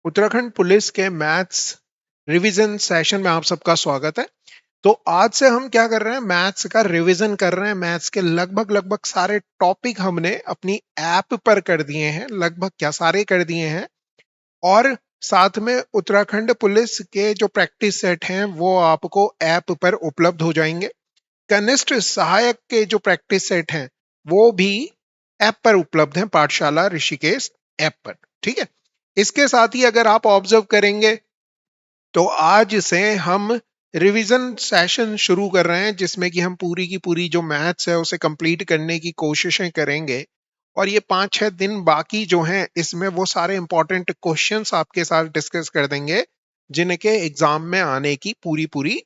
Uttarakhand police के maths revision session में आप सबका स्वागत है। तो आज से हम क्या कर रहे हैं, मैथ्स का रिवीजन कर रहे हैं। मैथ्स के लगभग लगभग सारे टॉपिक हमने अपनी ऐप पर कर दिए हैं, लगभग क्या सारे कर दिए हैं। और साथ में उत्तराखंड पुलिस के जो प्रैक्टिस सेट हैं वो आपको ऐप पर उपलब्ध हो जाएंगे। कनिष्ठ सहायक के जो प्रैक्टिस सेट हैं वो भी ऐप पर उपलब्ध हैं, पाठशाला ऋषिकेश ऐप पर। ठीक है। इसके साथ ही अगर आप ऑब्जर्व करेंगे तो आज से हम रिवीजन सेशन शुरू कर रहे हैं, जिसमें कि हम पूरी की पूरी जो मैथ्स है उसे कंप्लीट करने की कोशिशें करेंगे। और ये 5-6 दिन बाकी जो हैं इसमें वो सारे इंपॉर्टेंट क्वेश्चंस आपके साथ डिस्कस कर देंगे, जिनके एग्जाम में आने की पूरी पूरी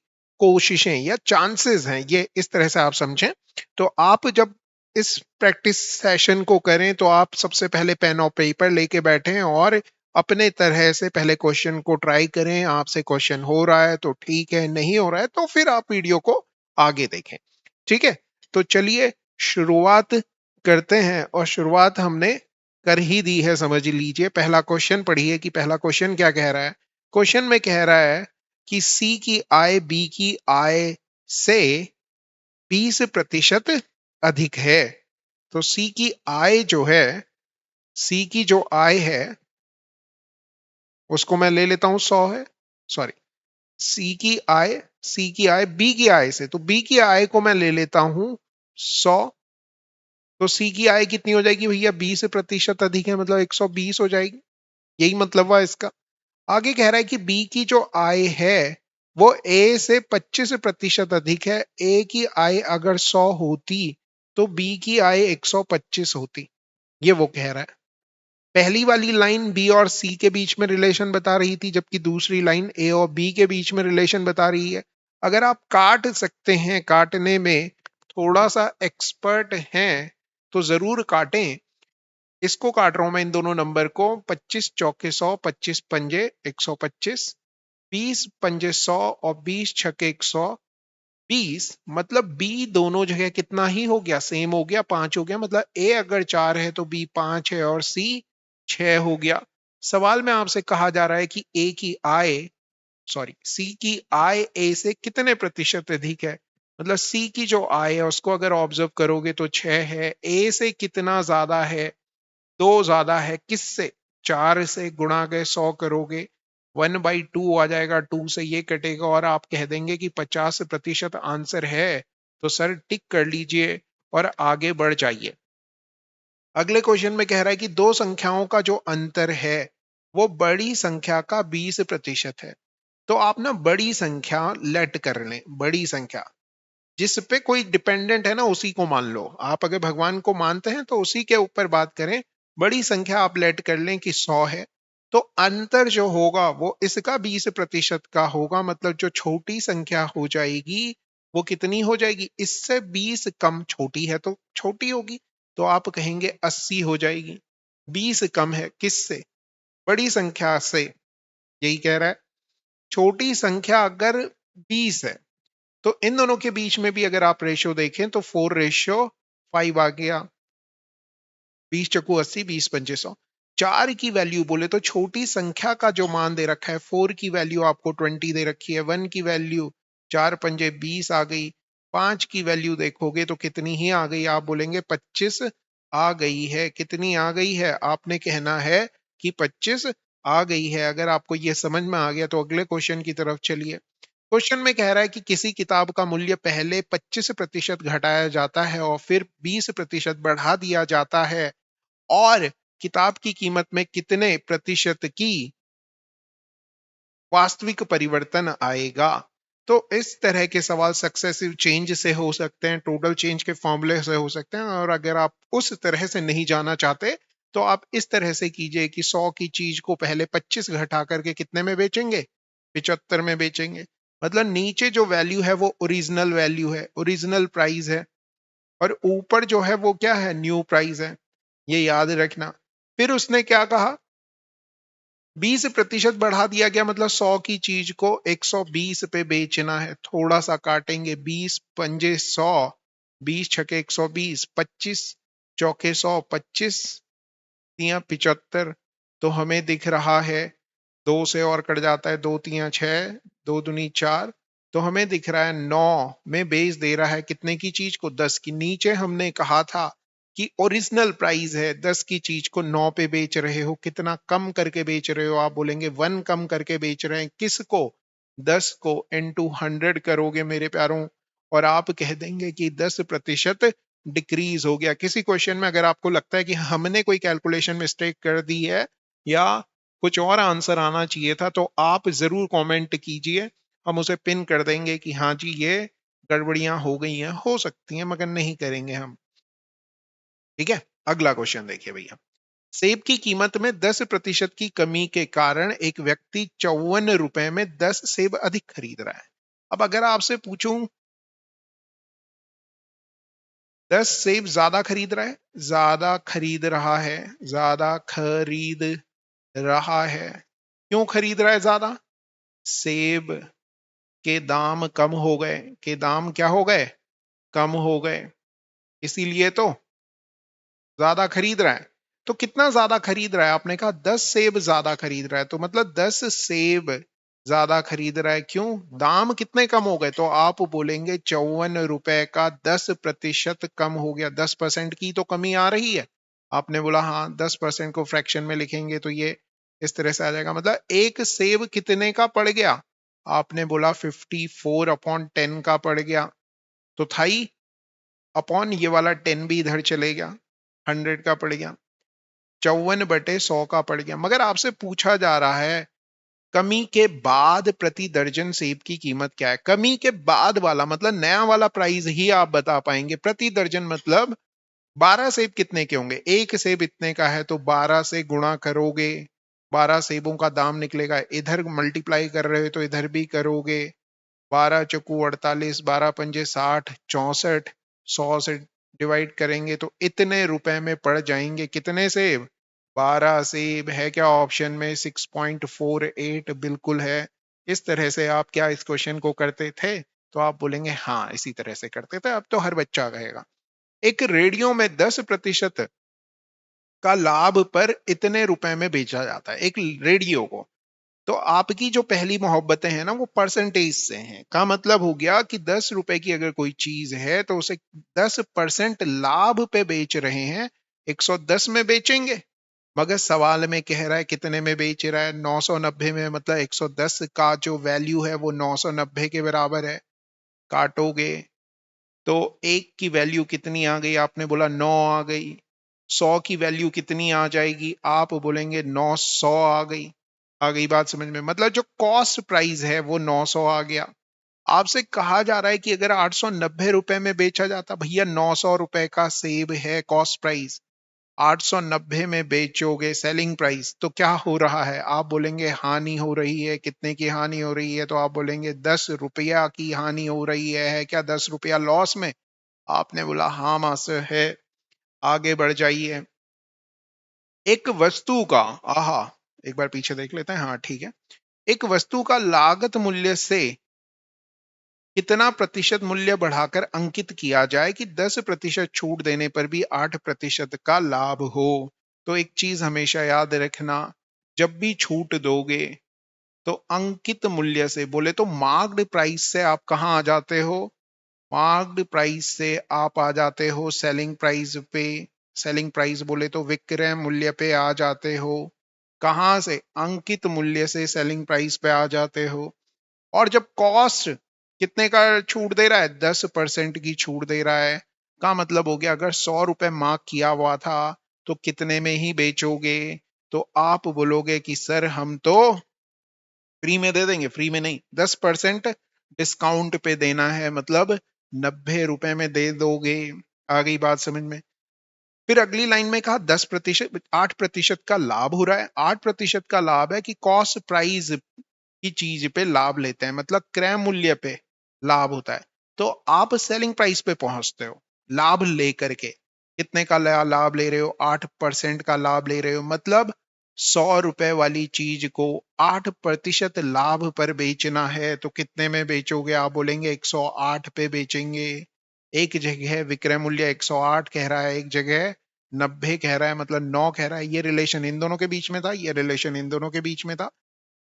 कोशिशें या चांसेस हैं, ये इस तरह से आप समझें। तो आप जब इस प्रैक्टिस सेशन को करें तो आप सबसे पहले पेन और पेपर लेके बैठें और अपने तरह से पहले क्वेश्चन को ट्राई करें। आपसे क्वेश्चन हो रहा है तो ठीक है, नहीं हो रहा है तो फिर आप वीडियो को आगे देखें। ठीक है। तो चलिए शुरुआत करते हैं, और शुरुआत हमने कर ही दी है, समझ लीजिए। पहला क्वेश्चन पढ़िए कि पहला क्वेश्चन क्या कह रहा है। क्वेश्चन में कह रहा है कि सी की आय बी की आय से 20% अधिक है। तो सी की आय जो है, सी की जो आय है उसको मैं ले लेता हूं 100 है, सॉरी, सी की आय बी की आय से, तो बी की आय को मैं ले लेता हूं 100। तो सी की आय कितनी हो जाएगी भैया, 20% अधिक है, मतलब 120 हो जाएगी। यही मतलब हुआ इसका। आगे कह रहा है कि बी की जो आय है वो ए से 25% अधिक है। ए की आय अगर 100 होती तो बी की आय 125 होती। ये वो कह रहा है। पहली वाली लाइन बी और सी के बीच में रिलेशन बता रही थी, जबकि दूसरी लाइन ए और बी के बीच में रिलेशन बता रही है। अगर आप काट सकते हैं, काटने में थोड़ा सा एक्सपर्ट हैं तो जरूर काटें। इसको काट रहा हूं मैं, इन दोनों नंबर को। 25 चौके 100, 25 पंजे 125, 20 पंजे 100 और 20 छके 120। मतलब बी दोनों जगह कितना ही हो गया, सेम हो गया, 5 हो गया। मतलब ए अगर 4 है तो बी 5 है और सी 6 हो गया। सवाल में आपसे कहा जा रहा है कि ए की आय, सॉरी, सी की आय ए से कितने प्रतिशत अधिक है। मतलब सी की जो आय है उसको अगर ऑब्जर्व करोगे तो 6 है। ए से कितना ज्यादा है, 2 ज्यादा है। किससे, 4 से गुणा के 100 करोगे, 1/2 आ जाएगा, 2 से ये कटेगा और आप कह देंगे कि 50% आंसर है। तो सर टिक कर लीजिए और आगे बढ़ जाइए। अगले क्वेश्चन में कह रहा है कि दो संख्याओं का जो अंतर है वो बड़ी संख्या का 20% है। तो आप ना बड़ी संख्या लेट कर लें, बड़ी संख्या जिस पे कोई डिपेंडेंट है ना उसी को मान लो। आप अगर भगवान को मानते हैं तो उसी के ऊपर बात करें। बड़ी संख्या आप लेट कर लें कि 100 है। तो अंतर जो होगा वो इसका 20% का होगा। मतलब जो छोटी संख्या हो जाएगी वो कितनी हो जाएगी, इससे 20 कम छोटी है तो छोटी होगी। तो आप कहेंगे 80 हो जाएगी। 20 कम है किससे, बड़ी संख्या से। यही कह रहा है। छोटी संख्या अगर 20 है तो इन दोनों के बीच में भी अगर आप रेशियो देखें तो 4:5 आ गया। 20 चक्कू 80, 20 पंजे 100। 4 की वैल्यू बोले तो छोटी संख्या का जो मान दे रखा है, 4 की वैल्यू आपको 20 दे रखी है। 1 की वैल्यू 4 पंजे 20 आ गई। 5 की वैल्यू देखोगे तो कितनी ही आ गई, आप बोलेंगे 25 आ गई है। कितनी आ गई है, आपने कहना है कि 25 आ गई है। अगर आपको ये समझ में आ गया तो अगले क्वेश्चन की तरफ चलिए। क्वेश्चन में कह रहा है कि किसी किताब का मूल्य पहले 25% घटाया जाता है और फिर 20% बढ़ा दिया जाता है, और किताब की कीमत में कितने प्रतिशत की वास्तविक परिवर्तन आएगा। तो इस तरह के सवाल सक्सेसिव चेंज से हो सकते हैं, टोटल चेंज के फॉर्मूले से हो सकते हैं। और अगर आप उस तरह से नहीं जाना चाहते तो आप इस तरह से कीजिए कि 100 की चीज को पहले 25 घटा करके कितने में बेचेंगे, 75 में बेचेंगे। मतलब नीचे जो वैल्यू है वो ओरिजिनल वैल्यू है, ओरिजिनल प्राइस है, और ऊपर जो है वो क्या है, न्यू प्राइस है। ये याद रखना। फिर उसने क्या कहा, 20% बढ़ा दिया गया, मतलब 100 की चीज को 120 पे बेचना है। थोड़ा सा काटेंगे, 20 पंजे 100, 20 छके 120, 25 चौके 100, 25 तिया 75। तो हमें दिख रहा है 2 से और कट जाता है, 2 तियां 6, 2 दूनी 4, तो हमें दिख रहा है 9 में बेच दे रहा है कितने की चीज को, 10 की। नीचे हमने कहा था कि ओरिजिनल प्राइस है 10 की चीज को 9 पे बेच रहे हो, कितना कम करके बेच रहे हो, आप बोलेंगे 1 कम करके बेच रहे हैं। किसको? 10 को इनटू 100 करोगे मेरे प्यारों, और आप कह देंगे कि 10% डिक्रीज हो गया। किसी क्वेश्चन में अगर आपको लगता है कि हमने कोई कैलकुलेशन मिस्टेक कर दी है या कुछ और आंसर आना चाहिए था, तो आप जरूर कमेंट कीजिए, हम उसे पिन कर देंगे कि हाँ जी ये गड़बड़ियां हो गई हैं, हो सकती हैं मगर नहीं करेंगे हम। ठीक है, अगला क्वेश्चन देखिए भैया। सेब की कीमत में 10% की कमी के कारण एक व्यक्ति 54 रुपए में 10 सेब अधिक खरीद रहा है। अब अगर आपसे पूछूं 10 सेब ज्यादा खरीद रहा है, ज्यादा खरीद रहा है, ज्यादा खरीद रहा है, क्यों खरीद रहा है ज्यादा? सेब के दाम कम हो गए, के दाम क्या हो गए? कम हो गए, इसीलिए तो ज्यादा खरीद रहा है। तो कितना ज्यादा खरीद रहा है? आपने कहा 10 सेब ज्यादा खरीद रहा है, तो मतलब 10 सेब ज्यादा खरीद रहा है, क्यों? दाम कितने कम हो गए? तो आप बोलेंगे 54 रुपए का 10% कम हो गया, 10% की तो कमी आ रही है। आपने बोला हाँ, 10% को फ्रैक्शन में लिखेंगे तो ये इस तरह से आ जाएगा, मतलब एक सेब कितने का पड़ गया? आपने बोला 54/10 का पड़ गया, तो था ही अपॉन ये वाला 10 भी इधर चले गया, 100 का पड़ गया, 54/100 का पड़ गया। मगर आपसे पूछा जा रहा है कमी के बाद प्रति दर्जन सेब की कीमत क्या है। कमी के बाद वाला मतलब नया वाला प्राइस ही आप बता पाएंगे, प्रति दर्जन मतलब 12 सेब कितने के होंगे? एक सेब इतने का है तो 12 से गुणा करोगे, 12 सेबों का दाम निकलेगा, इधर मल्टीप्लाई कर रहे हो तो इधर भी करोगे, 12 चौकू 48, 12 पंजे 60, 64, 100 से डिवाइड करेंगे तो इतने रुपए में पड़ जाएंगे कितने सेब? 12 सेब। है क्या ऑप्शन में? 6.48 बिल्कुल है। इस तरह से आप क्या इस क्वेश्चन को करते थे? तो आप बोलेंगे हाँ इसी तरह से करते थे, अब तो हर बच्चा कहेगा। एक रेडियो में 10% का लाभ पर इतने रुपए में बेचा जाता है, एक रेडियो को। तो आपकी जो पहली मोहब्बतें हैं ना वो परसेंटेज से हैं, का मतलब हो गया कि 10 रुपए की अगर कोई चीज है तो उसे 10% लाभ पे बेच रहे हैं, 110 में बेचेंगे। मगर सवाल में कह रहा है कितने में बेच रहा है? 990 में, मतलब 110 का जो वैल्यू है वो 990 के बराबर है। काटोगे तो एक की वैल्यू कितनी आ गई? आपने बोला 9 आ गई। 100 की वैल्यू कितनी आ जाएगी? आप बोलेंगे 900 आ गई। आ गई बात समझ में? मतलब जो कॉस्ट प्राइस है वो 900 आ गया। आपसे कहा जा रहा है कि अगर 890 रुपए में बेचा जाता, भैया 900 रुपए का सेब है कॉस्ट प्राइस, 890 में बेचोगे सेलिंग प्राइस, तो क्या हो रहा है? आप बोलेंगे हानि हो रही है। कितने की हानि हो रही है? तो आप बोलेंगे 10 रुपया की हानि हो रही है क्या? 10 रुपया लॉस में? आपने बोला हाँ मास्टर है। आगे बढ़ जाइए। एक वस्तु का, आहा, एक बार पीछे देख लेते हैं, हाँ ठीक है। एक वस्तु का लागत मूल्य से कितना प्रतिशत मूल्य बढ़ाकर अंकित किया जाए कि 10% छूट देने पर भी 8% का लाभ हो? तो एक चीज हमेशा याद रखना, जब भी छूट दोगे तो अंकित मूल्य से, बोले तो मार्क्ड प्राइस से आप कहाँ आ जाते हो? मार्क्ड प्राइस से आप आ जाते हो सेलिंग प्राइस पे। सेलिंग प्राइस बोले तो विक्रय मूल्य पे आ जाते हो। कहाँ से? अंकित मूल्य से सेलिंग प्राइस पे आ जाते हो। और जब कॉस्ट कितने का छूट दे रहा है? 10% की छूट दे रहा है, का मतलब हो गया अगर 100 रुपए मार्क किया हुआ था तो कितने में ही बेचोगे? तो आप बोलोगे कि सर हम तो फ्री में दे देंगे। फ्री में नहीं, 10% डिस्काउंट पे देना है, मतलब 90 रुपए में दे दोगे। आ गई बात समझ में? फिर अगली लाइन में कहा 10%, 8% का लाभ हो रहा है। 8% का लाभ है कि कॉस्ट प्राइस की चीज पे लाभ लेते हैं, मतलब क्रय मूल्य पे लाभ होता है। तो आप सेलिंग प्राइस पे पहुंचते हो लाभ लेकर के। कितने का लाभ ले रहे हो? 8% का लाभ ले रहे हो, मतलब 100 रुपए वाली चीज को 8% लाभ पर बेचना है तो कितने में बेचोगे? आप बोलेंगे 108 पे बेचेंगे। एक जगह विक्रय मूल्य 108 कह रहा है, एक जगह 90 कह रहा है, मतलब 9 कह रहा है। ये रिलेशन इन दोनों के बीच में था, ये रिलेशन इन दोनों के बीच में था।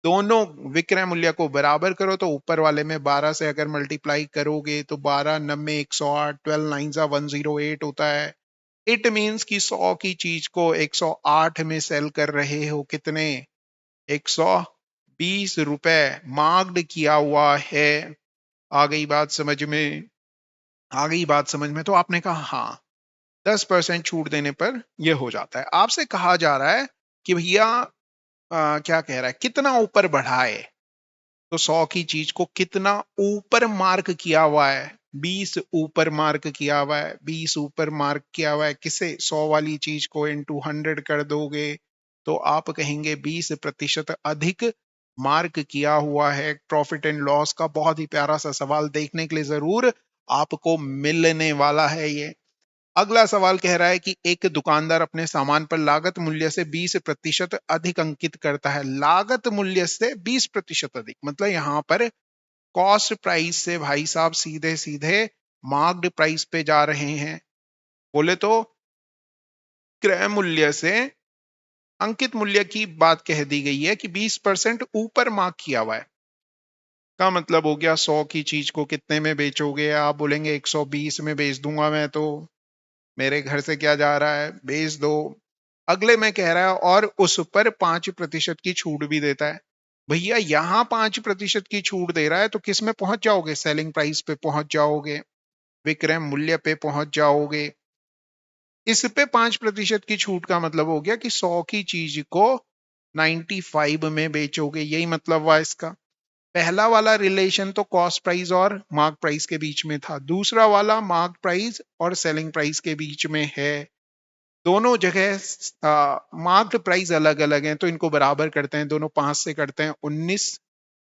दोनों विक्रय मूल्य को बराबर करो तो ऊपर वाले में 12 से अगर मल्टीप्लाई करोगे तो 12 नब्बे 108 12 9 108 होता है। इट मीन्स कि 100 की चीज को 108 में सेल कर रहे हो, कितने, 120 रुपए मार्क्ड किया हुआ है। आ गई बात समझ में, आ गई बात समझ में। तो आपने कहा हाँ 10% छूट देने पर यह हो जाता है। आपसे कहा जा रहा है कि भैया क्या कह रहा है, कितना ऊपर बढ़ाए, तो 100 की चीज को कितना ऊपर मार्क किया हुआ है, 20 ऊपर मार्क किया हुआ है, 20 ऊपर मार्क किया हुआ है, किसे, 100 वाली चीज को इंटू 100 कर दोगे तो आप कहेंगे 20% अधिक मार्क किया हुआ है। प्रॉफिट एंड लॉस का बहुत ही प्यारा सा सवाल देखने के लिए जरूर आपको मिलने वाला है ये। अगला सवाल कह रहा है कि एक दुकानदार अपने सामान पर लागत मूल्य से 20% अधिक अंकित करता है। लागत मूल्य से 20% अधिक मतलब यहां पर कॉस्ट प्राइस से भाई साहब सीधे सीधे मार्क्ड प्राइस पे जा रहे हैं। बोले तो क्रय मूल्य से अंकित मूल्य की बात कह दी गई है कि 20% ऊपर मार्क किया हुआ है। का मतलब हो गया 100 की चीज को कितने में बेचोगे, आप बोलेंगे 120 में बेच दूंगा मैं, तो मेरे घर से क्या जा रहा है, बेच दो। अगले में कह रहा है और उस पर 5% की छूट भी देता है। भैया यहां 5% की छूट दे रहा है तो किस में पहुंच जाओगे, सेलिंग प्राइस पे पहुंच जाओगे, विक्रय मूल्य पे पहुंच जाओगे। इस पे 5% की छूट का मतलब हो गया कि 100 की चीज को 95 में बेचोगे, यही मतलब हुआ इसका। पहला वाला रिलेशन तो कॉस्ट प्राइस और मार्क प्राइस के बीच में था, दूसरा वाला मार्क प्राइस और सेलिंग प्राइस के बीच में है। दोनों जगह मार्क्ड प्राइस अलग अलग हैं तो इनको बराबर करते हैं, दोनों 5 से करते हैं, 19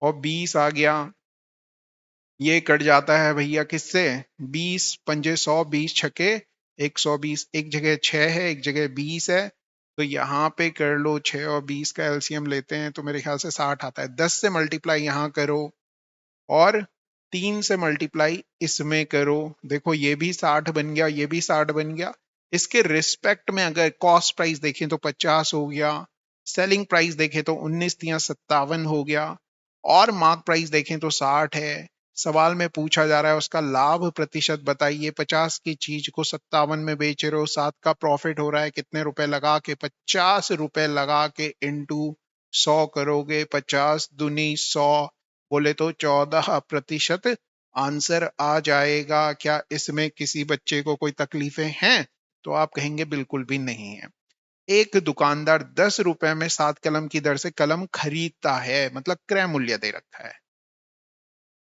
और 20 आ गया। ये कट जाता है भैया किससे, 20 पंजे 100, 20 छके 120, एक जगह 6 है एक जगह 20 है, तो यहाँ पे कर लो 6 और 20 का एलसीएम लेते हैं तो मेरे ख्याल से 60 आता है। 10 से मल्टीप्लाई यहाँ करो और 3 से मल्टीप्लाई इसमें करो, देखो ये भी 60 बन गया, ये भी 60 बन गया। इसके रिस्पेक्ट में अगर कॉस्ट प्राइस देखें तो 50 हो गया, सेलिंग प्राइस देखें तो 19 या 57 हो गया, और मार्क प्राइस देखें तो 60 है। सवाल में पूछा जा रहा है उसका लाभ प्रतिशत बताइए, 50 की चीज को 57 में बेच रहे हो, 7 का प्रॉफिट हो रहा है, कितने रुपए लगा के, 50 रुपए लगा के इंटू 100 करोगे, 50 दूनी 100, बोले तो 14% आंसर आ जाएगा। क्या इसमें किसी बच्चे को कोई तकलीफें हैं, तो आप कहेंगे बिल्कुल भी नहीं है। एक दुकानदार 10 रुपए में 7 कलम की दर से कलम खरीदता है, मतलब क्रय मूल्य दे रखा है।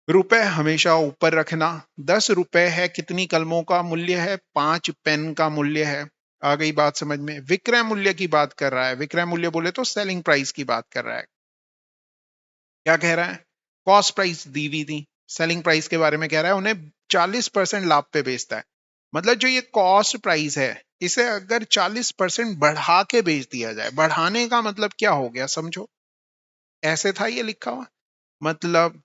रुपए हमेशा ऊपर रखना, 10 रुपए है, कितनी कलमों का मूल्य है, 5 पेन का मूल्य है। आ गई बात समझ में। विक्रय मूल्य की बात कर रहा है, विक्रय मूल्य बोले तो सेलिंग प्राइस की बात कर रहा है। क्या कह रहा है, कॉस्ट प्राइस दी हुई थी, सेलिंग प्राइस के बारे में कह रहा है, उन्हें 40% लाभ पे बेचता है। मतलब जो ये कॉस्ट प्राइस है इसे अगर 40% बढ़ा के बेच दिया जाए, बढ़ाने का मतलब क्या हो गया समझो, ऐसे था ये लिखा हुआ, मतलब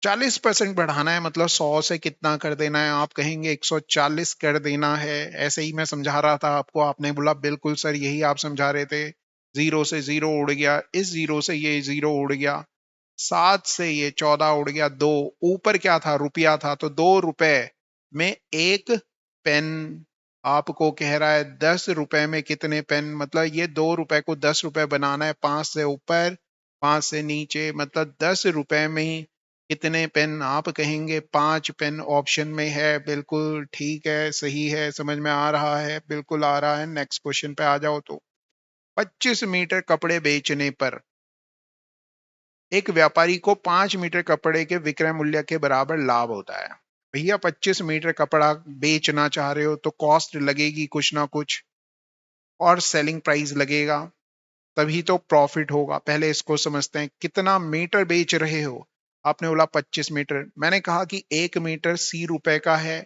40% बढ़ाना है मतलब 100 से कितना कर देना है, आप कहेंगे 140 कर देना है। ऐसे ही मैं समझा रहा था आपको, आपने बोला बिल्कुल सर यही आप समझा रहे थे। जीरो से जीरो उड़ गया, इस जीरो से ये जीरो उड़ गया, 7 से ये 14 उड़ गया, 2 ऊपर क्या था, रुपया था, तो 2 रुपए में एक पेन। आपको कह रहा है 10 रुपए में कितने पेन, मतलब ये 2 रुपए को 10 रुपए बनाना है, 5 से ऊपर 5 से नीचे, मतलब 10 रुपए में कितने पेन, आप कहेंगे 5 पेन ऑप्शन में है। बिल्कुल ठीक है, सही है, समझ में आ रहा है, बिल्कुल आ रहा है। नेक्स्ट क्वेश्चन पे आ जाओ। तो 25 मीटर कपड़े बेचने पर एक व्यापारी को 5 मीटर कपड़े के विक्रय मूल्य के बराबर लाभ होता है। भैया 25 मीटर कपड़ा बेचना चाह रहे हो तो कॉस्ट लगेगी कुछ ना कुछ, और सेलिंग प्राइस लगेगा, तभी तो प्रॉफिट होगा। पहले इसको समझते हैं, कितना मीटर बेच रहे हो, आपने बोला 25 मीटर, मैंने कहा कि 1 मीटर सी रुपए का है,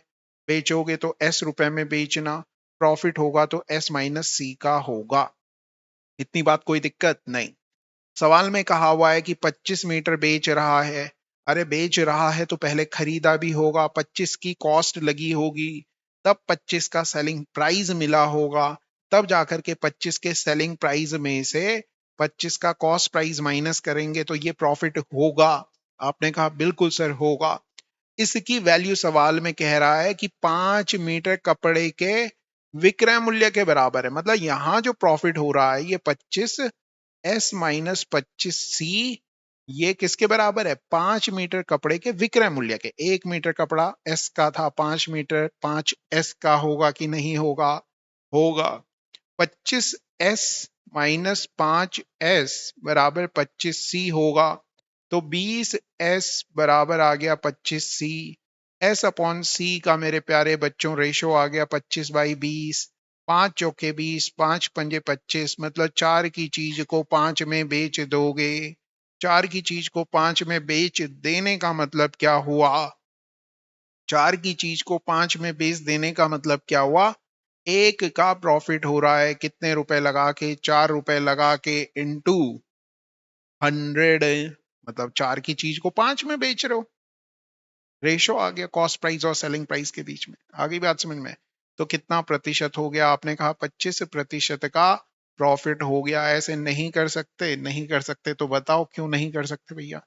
बेचोगे तो एस रुपए में बेचना, प्रॉफिट होगा तो एस माइनस सी का होगा। इतनी बात कोई दिक्कत नहीं। सवाल में कहा हुआ है कि 25 मीटर बेच रहा है, अरे बेच रहा है तो पहले खरीदा भी होगा, 25 की कॉस्ट लगी होगी, तब 25 का सेलिंग प्राइस मिला होगा, तब जाकर के 25 के सेलिंग प्राइस में से 25 का कॉस्ट प्राइस माइनस करेंगे तो ये प्रॉफिट होगा। आपने कहा बिल्कुल सर होगा। इसकी वैल्यू सवाल में कह रहा है कि 5 मीटर कपड़े के विक्रय मूल्य के बराबर है। मतलब यहां जो प्रॉफिट हो रहा है ये 25 एस माइनस 25 सी, ये किसके बराबर है? 5 मीटर कपड़े के विक्रय मूल्य के। 1 मीटर कपड़ा एस का था, 5 मीटर 5 एस का होगा कि नहीं होगा? होगा। 25 एस माइनस 5 एस बराबर 25 सी होगा। तो 20 एस बराबर आ गया 25 सी। एस अपॉन सी का मेरे प्यारे बच्चों रेशो आ गया 25/20। 5 चौके 20, 5 पंजे 25, मतलब 4 की चीज को 5 में बेच दोगे। 4 की चीज को 5 में बेच देने का मतलब क्या हुआ? 4 की चीज को 5 में बेच देने का मतलब क्या हुआ? एक का प्रॉफिट हो रहा है कितने रुपए लगा के? 4 रुपए लगा के इंटू 100, मतलब 4 की चीज को 5 में बेच रहे हो। रेशो आ गया कॉस्ट प्राइस और सेलिंग प्राइस के बीच में। आ गई बात समझ में? तो कितना प्रतिशत हो गया? आपने कहा 25% का प्रॉफिट हो गया। ऐसे नहीं कर सकते? नहीं कर सकते तो बताओ क्यों नहीं कर सकते भैया?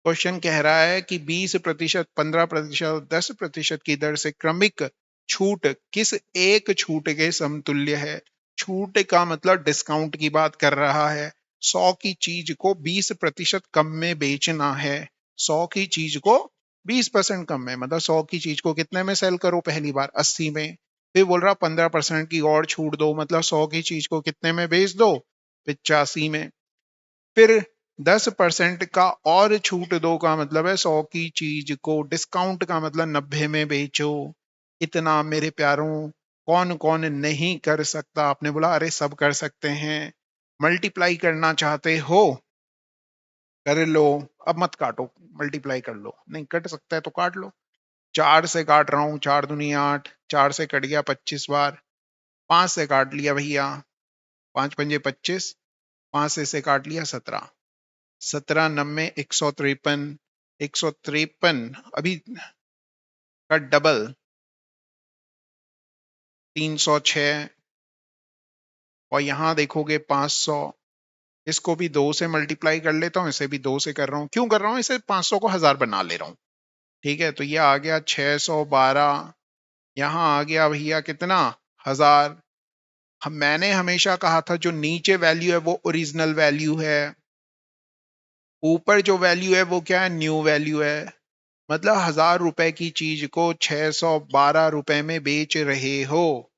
क्वेश्चन कह रहा है कि 20%, 15%, 10% की दर से क्रमिक छूट किस एक छूट के समतुल्य है? छूट का मतलब डिस्काउंट की बात कर रहा है। 100 की चीज को 20% कम में बेचना है। 100 की चीज को 20% कम में, मतलब 100 की चीज को कितने में सेल करो? पहली बार 80 में। फिर बोल रहा 15% की और छूट दो, मतलब 100 की चीज को कितने में बेच दो? 85 में। फिर 10% का और छूट दो का मतलब है 100 की चीज को डिस्काउंट का मतलब 90 में बेचो। इतना मेरे प्यारों कौन कौन नहीं कर सकता? आपने बोला अरे सब कर सकते हैं। मल्टीप्लाई करना चाहते हो कर लो, अब मत काटो, मल्टीप्लाई कर लो। नहीं कट सकता है तो काट लो। 4 से काट रहा हूं, 4 दूनी 8, 4 से कट गया 25 बार। 5 से काट लिया भैया, 5 पंजे 25, 5 से काट लिया 17। 17 नब्बे 153, 153 अभी का डबल 306। और यहां देखोगे 500। इसको भी 2 से मल्टीप्लाई कर लेता हूं, इसे भी 2 से कर रहा हूं। क्यों कर रहा हूं? इसे 500 को 1000 बना ले रहा हूं। ठीक है, तो ये आ गया 612। यहां आ गया भैया कितना? 1000। मैंने हमेशा कहा था जो नीचे वैल्यू है वो ओरिजिनल वैल्यू है, ऊपर जो वैल्यू है वो क्या है? न्यू वैल्यू है। मतलब 1000 रुपए की चीज को 612 रुपए में बेच रहे हो,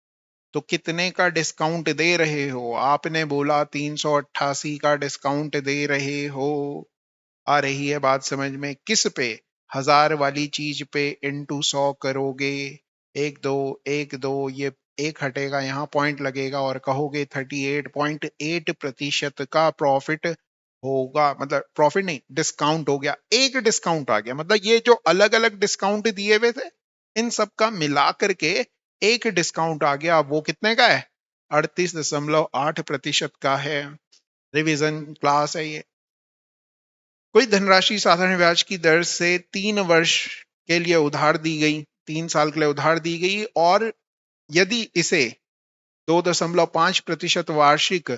तो कितने का डिस्काउंट दे रहे हो? आपने बोला 388 का डिस्काउंट दे रहे हो। आ रही है बात समझ में? किस पे? 1000 वाली चीज पे इंटू 100 करोगे। एक दो, एक दो, ये एक हटेगा, यहाँ पॉइंट लगेगा और कहोगे 38.8% का प्रॉफिट होगा। मतलब प्रॉफिट नहीं, डिस्काउंट हो गया। एक डिस्काउंट आ गया, मतलब ये जो अलग अलग डिस्काउंट दिए हुए थे इन सब का मिला करके एक डिस्काउंट आ गया। वो कितने का है? 38.8% का है। रिवीजन क्लास है ये। कोई धनराशि साधारण ब्याज की दर से 3 वर्ष के लिए उधार दी गई, 3 साल के लिए उधार दी गई, और यदि इसे 2.5% वार्षिक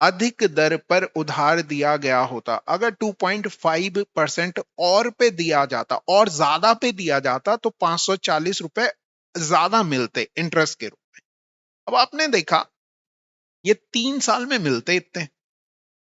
अधिक दर पर उधार दिया गया होता, अगर 2.5% और पे दिया जाता और ज्यादा पे दिया जाता तो 540 रुपए ज्यादा मिलते इंटरेस्ट के रूप में। अब आपने देखा ये 3 साल में मिलते इतने,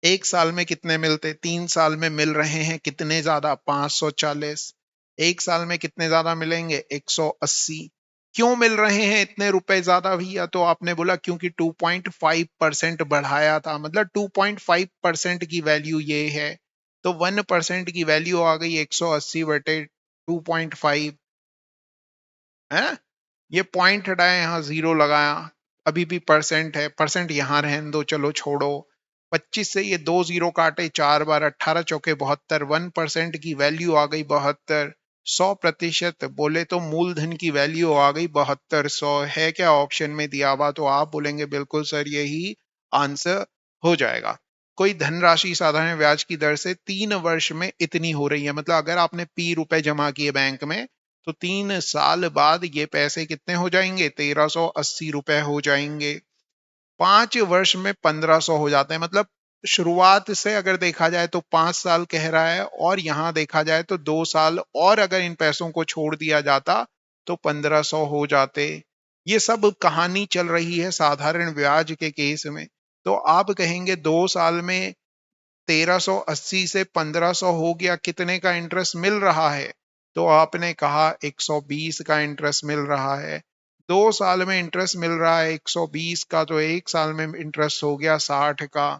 1 साल में कितने मिलते? 3 साल में मिल रहे हैं कितने ज्यादा? 540। 1 साल में कितने ज्यादा मिलेंगे? 180। क्यों मिल रहे हैं इतने रुपए ज्यादा भैया? तो आपने बोला क्योंकि 2.5% बढ़ाया था, मतलब 2.5% की वैल्यू ये है। तो 1% की वैल्यू आ गई 180/2.5 है। ये पॉइंट हटाए, यहाँ 0 लगाया, अभी भी परसेंट है, परसेंट यहां रहने दो, चलो छोड़ो। 25 से ये 2 0 काटे 4 बार, 18 चौके 72, 1% की वैल्यू आ गई 72। 100% बोले तो मूलधन की वैल्यू आ गई 7200। है क्या ऑप्शन में दिया हुआ? तो आप बोलेंगे बिल्कुल सर यही आंसर हो जाएगा। कोई धनराशि साधारण ब्याज की दर से 3 वर्ष में इतनी हो रही है, मतलब अगर आपने पी रुपए जमा किए बैंक में तो 3 साल बाद ये पैसे कितने हो जाएंगे? 1380 रुपए हो जाएंगे। 5 वर्ष में 1500 हो जाते हैं, मतलब शुरुआत से अगर देखा जाए तो 5 साल कह रहा है, और यहां देखा जाए तो 2 साल, और अगर इन पैसों को छोड़ दिया जाता तो 1500 हो जाते। ये सब कहानी चल रही है साधारण ब्याज के केस में। तो आप कहेंगे 2 साल में 1380 से 1500 हो गया, कितने का इंटरेस्ट मिल रहा है? तो आपने कहा 120 का इंटरेस्ट मिल रहा है। 2 साल में इंटरेस्ट मिल रहा है 120 का, तो 1 साल में इंटरेस्ट हो गया 60 का।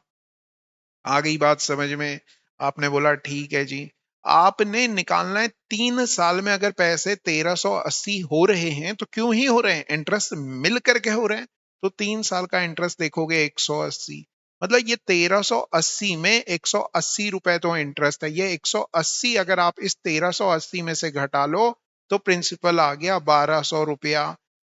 आ गई बात समझ में? आपने बोला ठीक है जी। आपने निकालना है 3 साल में अगर पैसे 1380 हो रहे हैं तो क्यों ही हो रहे हैं, इंटरेस्ट मिल करके हो रहे हैं। तो 3 साल का इंटरेस्ट देखोगे 180, मतलब ये 1380 में 180 रुपए तो इंटरेस्ट है। ये 180 अगर आप इस 1380 में से घटा लो तो प्रिंसिपल आ गया 1200 रुपया।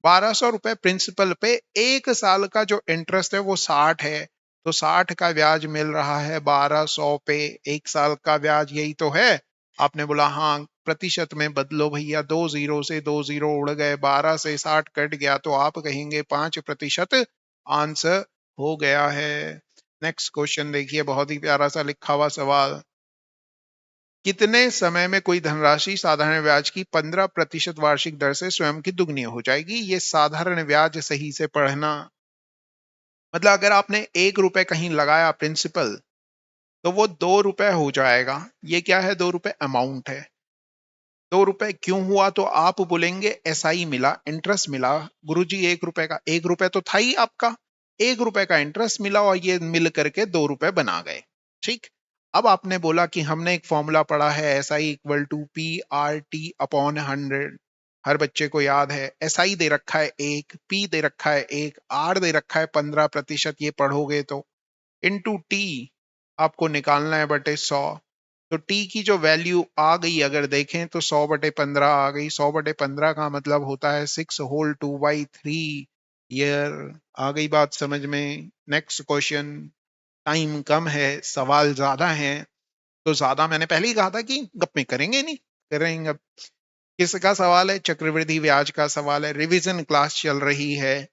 1200 रुपए प्रिंसिपल पे, 1 साल का जो इंटरेस्ट है वो 60 है, तो 60 का ब्याज मिल रहा है 1200 पे। 1 साल का ब्याज यही तो है। आपने बोला हाँ, प्रतिशत में बदलो भैया, 2 जीरो से 2 जीरो उड़ गए, 12 से 60 कट गया, तो आप कहेंगे 5% आंसर हो गया है। नेक्स्ट क्वेश्चन देखिए, बहुत ही प्यारा सा लिखा हुआ सवाल। कितने समय में कोई धनराशि साधारण ब्याज की 15% वार्षिक दर से स्वयं की दुगनी हो जाएगी? ये साधारण ब्याज सही से पढ़ना, मतलब अगर आपने 1 रुपए कहीं लगाया प्रिंसिपल, तो वो 2 रुपए हो जाएगा। ये क्या है? 2 रुपए अमाउंट है। 2 रुपए क्यों हुआ? तो आप बोलेंगे एसआई मिला, इंटरेस्ट मिला। गुरुजी 1 रुपए का, 1 रुपए तो था ही आपका, 1 रुपए का इंटरेस्ट मिला और ये मिल करके 2 रुपए बना गए। ठीक। अब आपने बोला कि हमने एक फॉर्मूला पढ़ा है, एसआई इक्वल टू PRT/100। हर बच्चे को याद है। एसआई दे रखा है 1, पी दे रखा है 1, आर दे रखा है 15%। ये पढ़ोगे तो इनटू टी आपको निकालना है बटे 100। तो टी की जो वैल्यू आ गई अगर देखें तो 100/15 आ गई। 100/15 का मतलब होता है 6 होल 2/3 ईयर। आ गई बात समझ में? Next question. टाइम कम है, सवाल ज्यादा है, तो ज्यादा मैंने पहले ही कहा था कि गप में करेंगे नहीं, करेंगे। अब किसका सवाल है? चक्रवृद्धि ब्याज का सवाल है। रिवीजन क्लास चल रही है।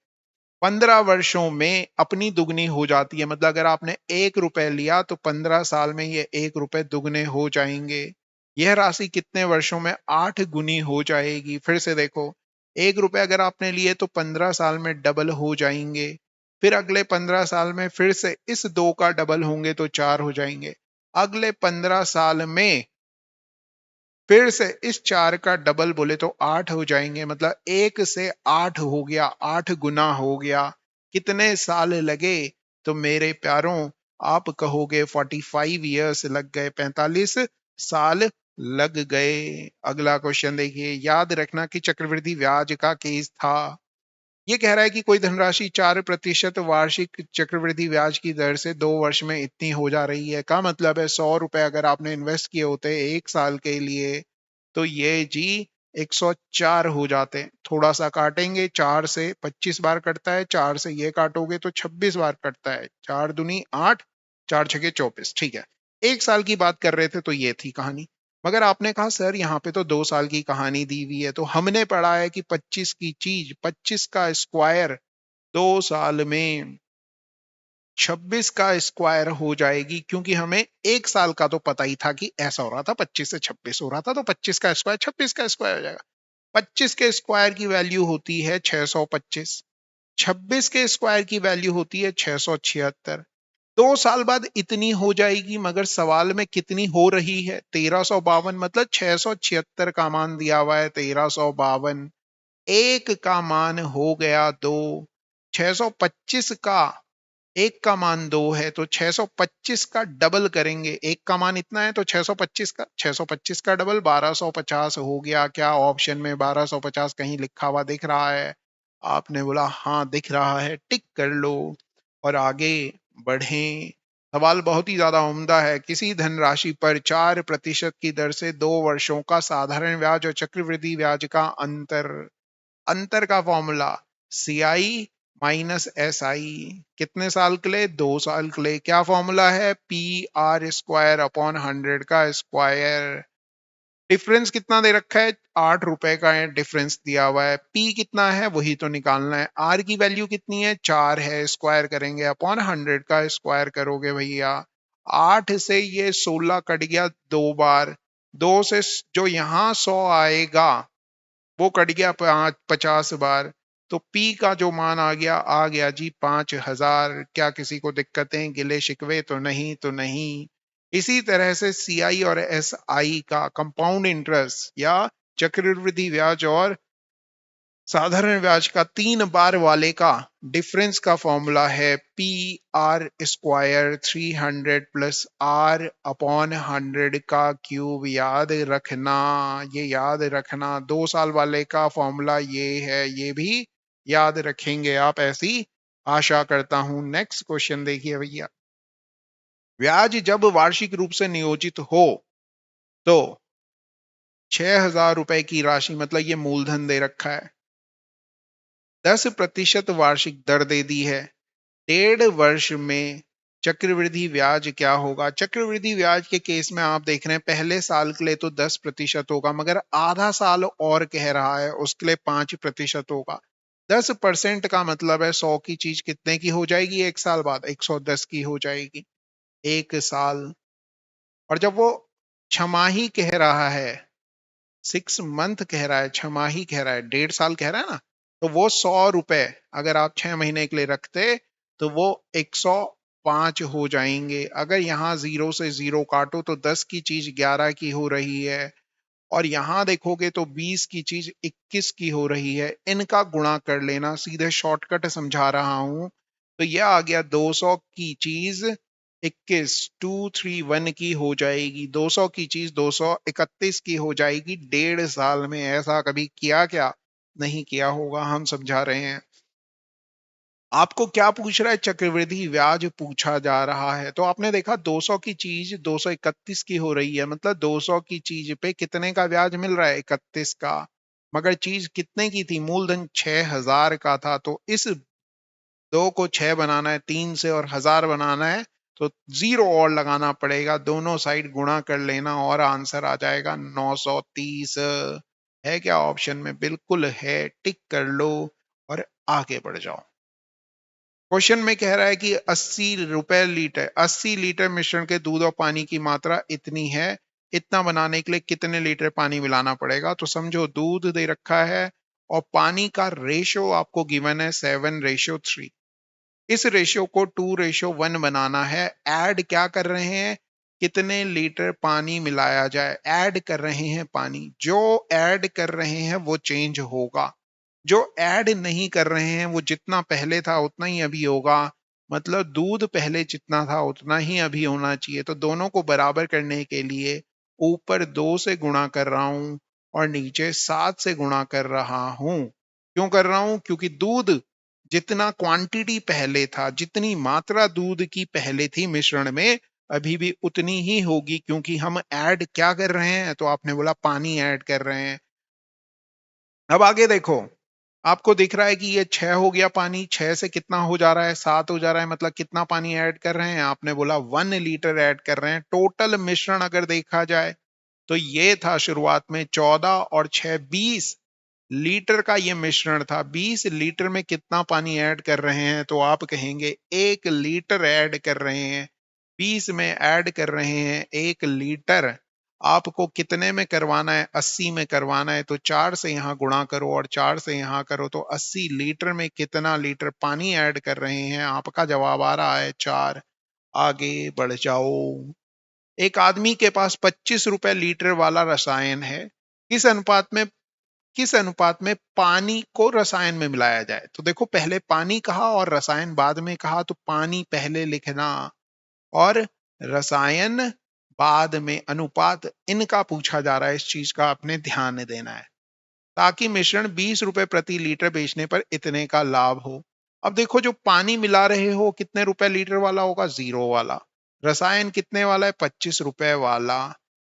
15 वर्षों में अपनी दुगनी हो जाती है, मतलब अगर आपने 1 रुपए लिया तो 15 साल में ये 1 रुपए दुगने हो जाएंगे। यह राशि कितने वर्षों में 8 गुनी हो जाएगी? फिर से देखो, 1 रुपए अगर आपने लिए तो 15 साल में डबल हो जाएंगे। फिर अगले 15 साल में फिर से इस 2 का डबल होंगे तो 4 हो जाएंगे। अगले 15 साल में फिर से इस 4 का डबल बोले तो 8 हो जाएंगे, मतलब 1 से 8 हो गया, 8 गुना हो गया। कितने साल लगे? तो मेरे प्यारों, आप कहोगे 45 ईयर्स लग गए, 45 साल लग गए। अगला क्वेश्चन देखिए, याद रखना कि चक्रवृद्धि ब्याज का केस था। ये कह रहा है कि कोई धनराशि 4% वार्षिक चक्रवृद्धि ब्याज की दर से 2 वर्ष में इतनी हो जा रही है। का मतलब है 100 रुपए अगर आपने इन्वेस्ट किए होते 1 साल के लिए, तो ये जी 104 हो जाते। थोड़ा सा काटेंगे, 4 से 25 बार कटता है, 4 से ये काटोगे तो 26 बार कटता है। 4 दूनी 8, 4 छके 24। ठीक है, 1 साल की बात कर रहे थे तो ये थी कहानी। मगर आपने कहा सर यहाँ पे तो 2 साल की कहानी दी हुई है, तो हमने पढ़ा है कि 25 की चीज 25 का स्क्वायर 2 साल में 26 का स्क्वायर हो जाएगी, क्योंकि हमें 1 साल का तो पता ही था कि ऐसा हो रहा था, 25 से 26 हो रहा था, तो 25 का स्क्वायर 26 का स्क्वायर हो जाएगा। 25 के स्क्वायर की वैल्यू होती है 625, 26 के स्क्वायर की वैल्यू होती है 676। 2 साल बाद इतनी हो जाएगी, मगर सवाल में कितनी हो रही है? 1352, मतलब 676 का मान दिया हुआ है 1352। एक का मान हो गया 2, 625 का एक का मान 2 है, तो 625 का डबल करेंगे। एक का मान इतना है तो 625 का डबल 1250 हो गया। क्या ऑप्शन में 1250 कहीं लिखा हुआ दिख रहा है? आपने बोला हाँ दिख रहा है, टिक कर लो और आगे बढ़ें। सवाल बहुत ही ज्यादा उम्दा है। किसी धनराशि पर 4% की दर से 2 वर्षों का साधारण ब्याज और चक्रवृद्धि ब्याज का अंतर, अंतर का फॉर्मूला CI-SI। कितने साल के लिए? 2 साल के लिए। क्या फॉर्मूला है? PR² अपॉन 100 का स्क्वायर। डिफरेंस कितना दे रखा है, 8 रुपए का डिफरेंस दिया हुआ है। पी कितना है वही तो निकालना है। आर की वैल्यू कितनी है, 4 है, स्क्वायर करेंगे अपॉन 100 का स्क्वायर करोगे भैया। 8 से ये 16 कट गया 2 बार, 2 से जो यहाँ 100 आएगा वो कट गया 50 बार। तो पी का जो मान आ गया जी 5000। क्या किसी को दिक्कतें गिले शिकवे तो नहीं, तो नहीं। इसी तरह से सीआई और एसआई का कंपाउंड इंटरेस्ट या चक्रवृद्धि ब्याज और साधारण ब्याज का 3 बार वाले का डिफरेंस का फॉर्मूला है P R square 300 plus R upon 100 का क्यूब। याद रखना, ये याद रखना। 2 साल वाले का फॉर्मूला ये है, ये भी याद रखेंगे आप, ऐसी आशा करता हूं। नेक्स्ट क्वेश्चन देखिए भैया। ब्याज जब वार्षिक रूप से नियोजित हो तो 6000 रुपए की राशि, मतलब ये मूलधन दे रखा है, 10% वार्षिक दर दे दी है। 1.5 वर्ष में चक्रवृद्धि ब्याज क्या होगा। चक्रवृद्धि ब्याज के केस में आप देख रहे हैं पहले साल के लिए तो 10% होगा, मगर आधा साल और कह रहा है उसके लिए 5% होगा। 10% का मतलब है 100 की चीज कितने की हो जाएगी एक साल बाद, 110 की हो जाएगी एक साल। और जब वो छमाही कह रहा है, 6 मंथ कह रहा है, छमाही कह रहा है, 1.5 साल कह रहा है ना, तो वो 100 रुपए अगर आप 6 महीने के लिए रखते तो वो 105 हो जाएंगे। अगर यहाँ 0 से 0 काटो तो 10 की चीज 11 की हो रही है, और यहां देखोगे तो 20 की चीज 21 की हो रही है। इनका गुणा कर लेना, सीधे शॉर्टकट समझा रहा हूं। तो यह आ गया 200 की चीज 21, 231 की हो जाएगी। 200 की चीज 231 की हो जाएगी 1.5 साल में। ऐसा कभी किया क्या, नहीं किया होगा, हम समझा रहे हैं। आपको क्या पूछ रहा है, चक्रवृद्धि ब्याज पूछा जा रहा है। तो आपने देखा 200 की चीज 231 की हो रही है, मतलब 200 की चीज पे कितने का ब्याज मिल रहा है, 31 का। मगर चीज कितने की थी, मूलधन 6000 का था। तो इस 2 को 6 बनाना है 3 से, और 1000 बनाना है तो 0 और लगाना पड़ेगा, दोनों साइड गुणा कर लेना और आंसर आ जाएगा 930। है क्या ऑप्शन में, बिल्कुल है, टिक कर लो और आगे बढ़ जाओ। क्वेश्चन में कह रहा है कि 80 रुपए लीटर, 80 लीटर मिश्रण के दूध और पानी की मात्रा इतनी है, इतना बनाने के लिए कितने लीटर पानी मिलाना पड़ेगा। तो समझो दूध दे रखा है और पानी का रेशो आपको गिवन है 7:3। इस रेशियो को 2:1 बनाना है। ऐड क्या कर रहे हैं, कितने लीटर पानी मिलाया जाए, ऐड कर रहे हैं पानी। जो ऐड कर रहे हैं वो चेंज होगा, जो ऐड नहीं कर रहे हैं वो जितना पहले था उतना ही अभी होगा। मतलब दूध पहले जितना था उतना ही अभी होना चाहिए। तो दोनों को बराबर करने के लिए ऊपर 2 से गुणा कर रहा हूं और नीचे 7 से गुणा कर रहा हूं। क्यों कर रहा हूं, क्योंकि दूध जितना क्वांटिटी पहले था, जितनी मात्रा दूध की पहले थी मिश्रण में, अभी भी उतनी ही होगी, क्योंकि हम ऐड क्या कर रहे हैं, तो आपने बोला पानी ऐड कर रहे हैं। अब आगे देखो, आपको दिख रहा है कि ये 6 हो गया पानी, 6 से कितना हो जा रहा है, 7 हो जा रहा है, मतलब कितना पानी ऐड कर रहे हैं, आपने बोला 1 लीटर ऐड कर रहे हैं। टोटल मिश्रण अगर देखा जाए तो ये था शुरुआत में 14 और 6 20 लीटर का ये मिश्रण था। 20 लीटर में कितना पानी ऐड कर रहे हैं, तो आप कहेंगे 1 लीटर ऐड कर रहे हैं। 20 में ऐड कर रहे हैं 1 लीटर। आपको कितने में करवाना है, 80 में करवाना है, तो 4 से यहाँ गुणा करो और 4 से यहाँ करो, तो 80 लीटर में कितना लीटर पानी ऐड कर रहे हैं। आपका जवाब आ रहा है 4। आगे बढ़ जाओ। एक आदमी के पास 25 रुपए लीटर वाला रसायन है, किस अनुपात में पानी को रसायन में मिलाया जाए। तो देखो पहले पानी कहा और रसायन बाद में कहा, तो पानी पहले लिखना और रसायन बाद में। अनुपात इनका पूछा जा रहा है, इस चीज का आपने ध्यान देना है, ताकि मिश्रण 20 रुपए प्रति लीटर बेचने पर इतने का लाभ हो। अब देखो जो पानी मिला रहे हो कितने रुपए लीटर वाला होगा, 0 वाला। रसायन कितने वाला है, 25 रुपए वाला।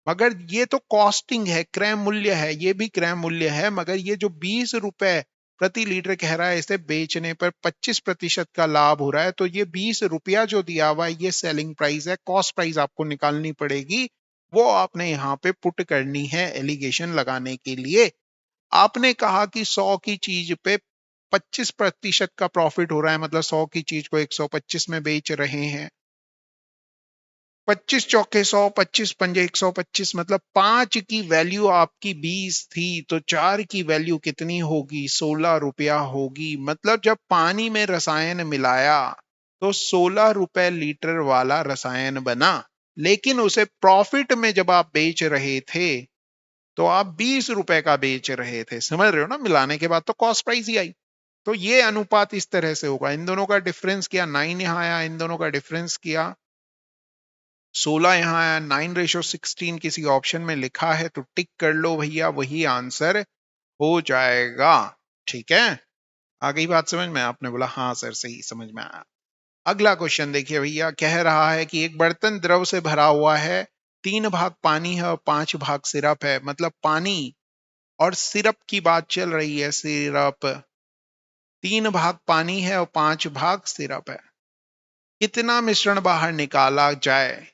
मगर ये तो कॉस्टिंग है, क्रय मूल्य है, ये भी क्रय मूल्य है। मगर ये जो 20 रुपए प्रति लीटर कह रहा है, इसे बेचने पर 25% का लाभ हो रहा है। तो ये 20 रुपया जो दिया हुआ है ये सेलिंग प्राइस है, कॉस्ट प्राइस आपको निकालनी पड़ेगी। वो आपने यहाँ पे पुट करनी है एलिगेशन लगाने के लिए। आपने कहा कि 100 की चीज पे 25% का प्रॉफिट हो रहा है, मतलब 100 की चीज को 125 में बेच रहे हैं। 25 चौके 100, 25 पंजे 125, मतलब 5 की वैल्यू आपकी 20 थी, तो 4 की वैल्यू कितनी होगी? 16 रुपया होगी। मतलब जब पानी में रसायन मिलाया तो 16 रुपए लीटर वाला रसायन बना, लेकिन उसे प्रॉफिट में जब आप बेच रहे थे तो आप 20 रुपए का बेच रहे थे। समझ रहे हो ना? मिलाने के बाद तो कॉस्ट प्राइस ही आई। तो ये अनुपात इस तरह से होगा। इन दोनों का डिफरेंस किया, 9 यहां आया, इन दोनों का डिफरेंस किया, 16 यहां आया, 9:16 किसी ऑप्शन में लिखा है तो टिक कर लो भैया, वही आंसर हो जाएगा। ठीक है, आ गई बात समझ में? आपने बोला हाँ सर सही समझ में आया। अगला क्वेश्चन देखिए भैया, कह रहा है कि एक बर्तन द्रव से भरा हुआ है, 3 भाग पानी है और 5 भाग सिरप है। मतलब पानी और सिरप की बात चल रही है। सिरप, 3 भाग पानी है और 5 भाग सिरप है। कितना मिश्रण बाहर निकाला जाए?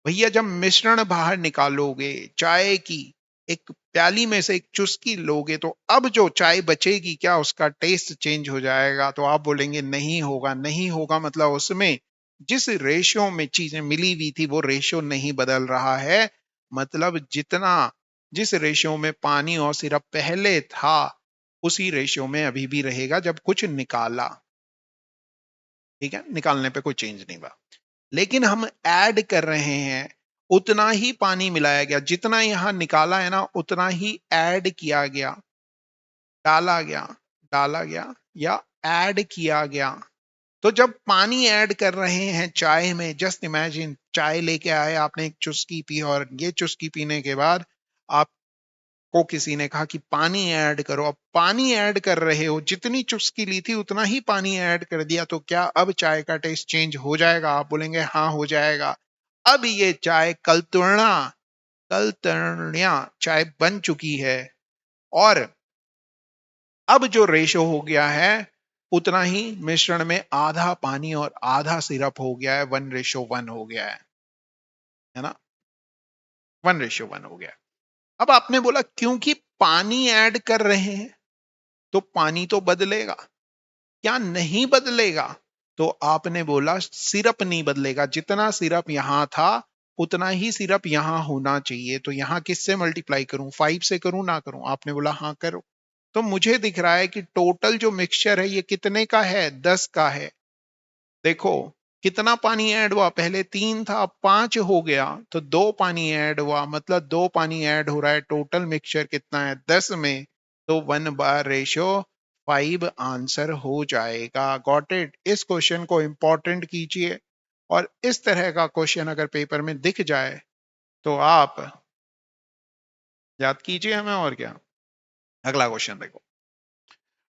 भैया जब मिश्रण बाहर निकालोगे, चाय की एक प्याली में से एक चुस्की लोगे, तो अब जो चाय बचेगी क्या उसका टेस्ट चेंज हो जाएगा? तो आप बोलेंगे नहीं होगा। नहीं होगा मतलब उसमें जिस रेशियो में चीजें मिली हुई थी वो रेशियो नहीं बदल रहा है। मतलब जितना, जिस रेशियो में पानी और सिरप पहले था उसी रेशियो में अभी भी रहेगा जब कुछ निकाला। ठीक है, निकालने पे कोई चेंज नहीं हुआ। लेकिन हम ऐड कर रहे हैं, उतना ही पानी मिलाया गया, जितना यहां निकाला है ना उतना ही ऐड किया गया, डाला गया, डाला गया या ऐड किया गया। तो जब पानी ऐड कर रहे हैं चाय में, जस्ट इमेजिन चाय लेके आए आपने, एक चुस्की पी, और ये चुस्की पीने के बाद आपको किसी ने कहा कि पानी ऐड करो। अब पानी ऐड कर रहे हो, जितनी चुस्की ली थी उतना ही पानी ऐड कर दिया, तो क्या अब चाय का टेस्ट चेंज हो जाएगा? आप बोलेंगे हाँ हो जाएगा। अब ये चाय कलतुरणा, कलतुर्णिया चाय बन चुकी है, और अब जो रेशो हो गया है उतना ही मिश्रण में आधा पानी और आधा सिरप हो गया है, 1:1 हो गया है ना? 1:1 हो गया। अब आपने बोला क्योंकि पानी ऐड कर रहे हैं तो पानी तो बदलेगा, क्या नहीं बदलेगा? तो आपने बोला सिरप नहीं बदलेगा, जितना सिरप यहां था उतना ही सिरप यहां होना चाहिए। तो यहां किससे मल्टीप्लाई करूं? 5 से करूं ना करूं? आपने बोला हाँ करो। तो मुझे दिख रहा है कि टोटल जो मिक्सचर है ये कितने का है? 10 का है। देखो कितना पानी ऐड हुआ, पहले 3 था अब 5 हो गया, तो 2 पानी ऐड हुआ, मतलब 2 पानी ऐड हो रहा है। टोटल मिक्सचर कितना है? 10 में, तो 1/5 आंसर हो जाएगा। Got it? इस क्वेश्चन को इंपॉर्टेंट कीजिए, और इस तरह का क्वेश्चन अगर पेपर में दिख जाए तो आप याद कीजिए हमें, और क्या। अगला क्वेश्चन देखो,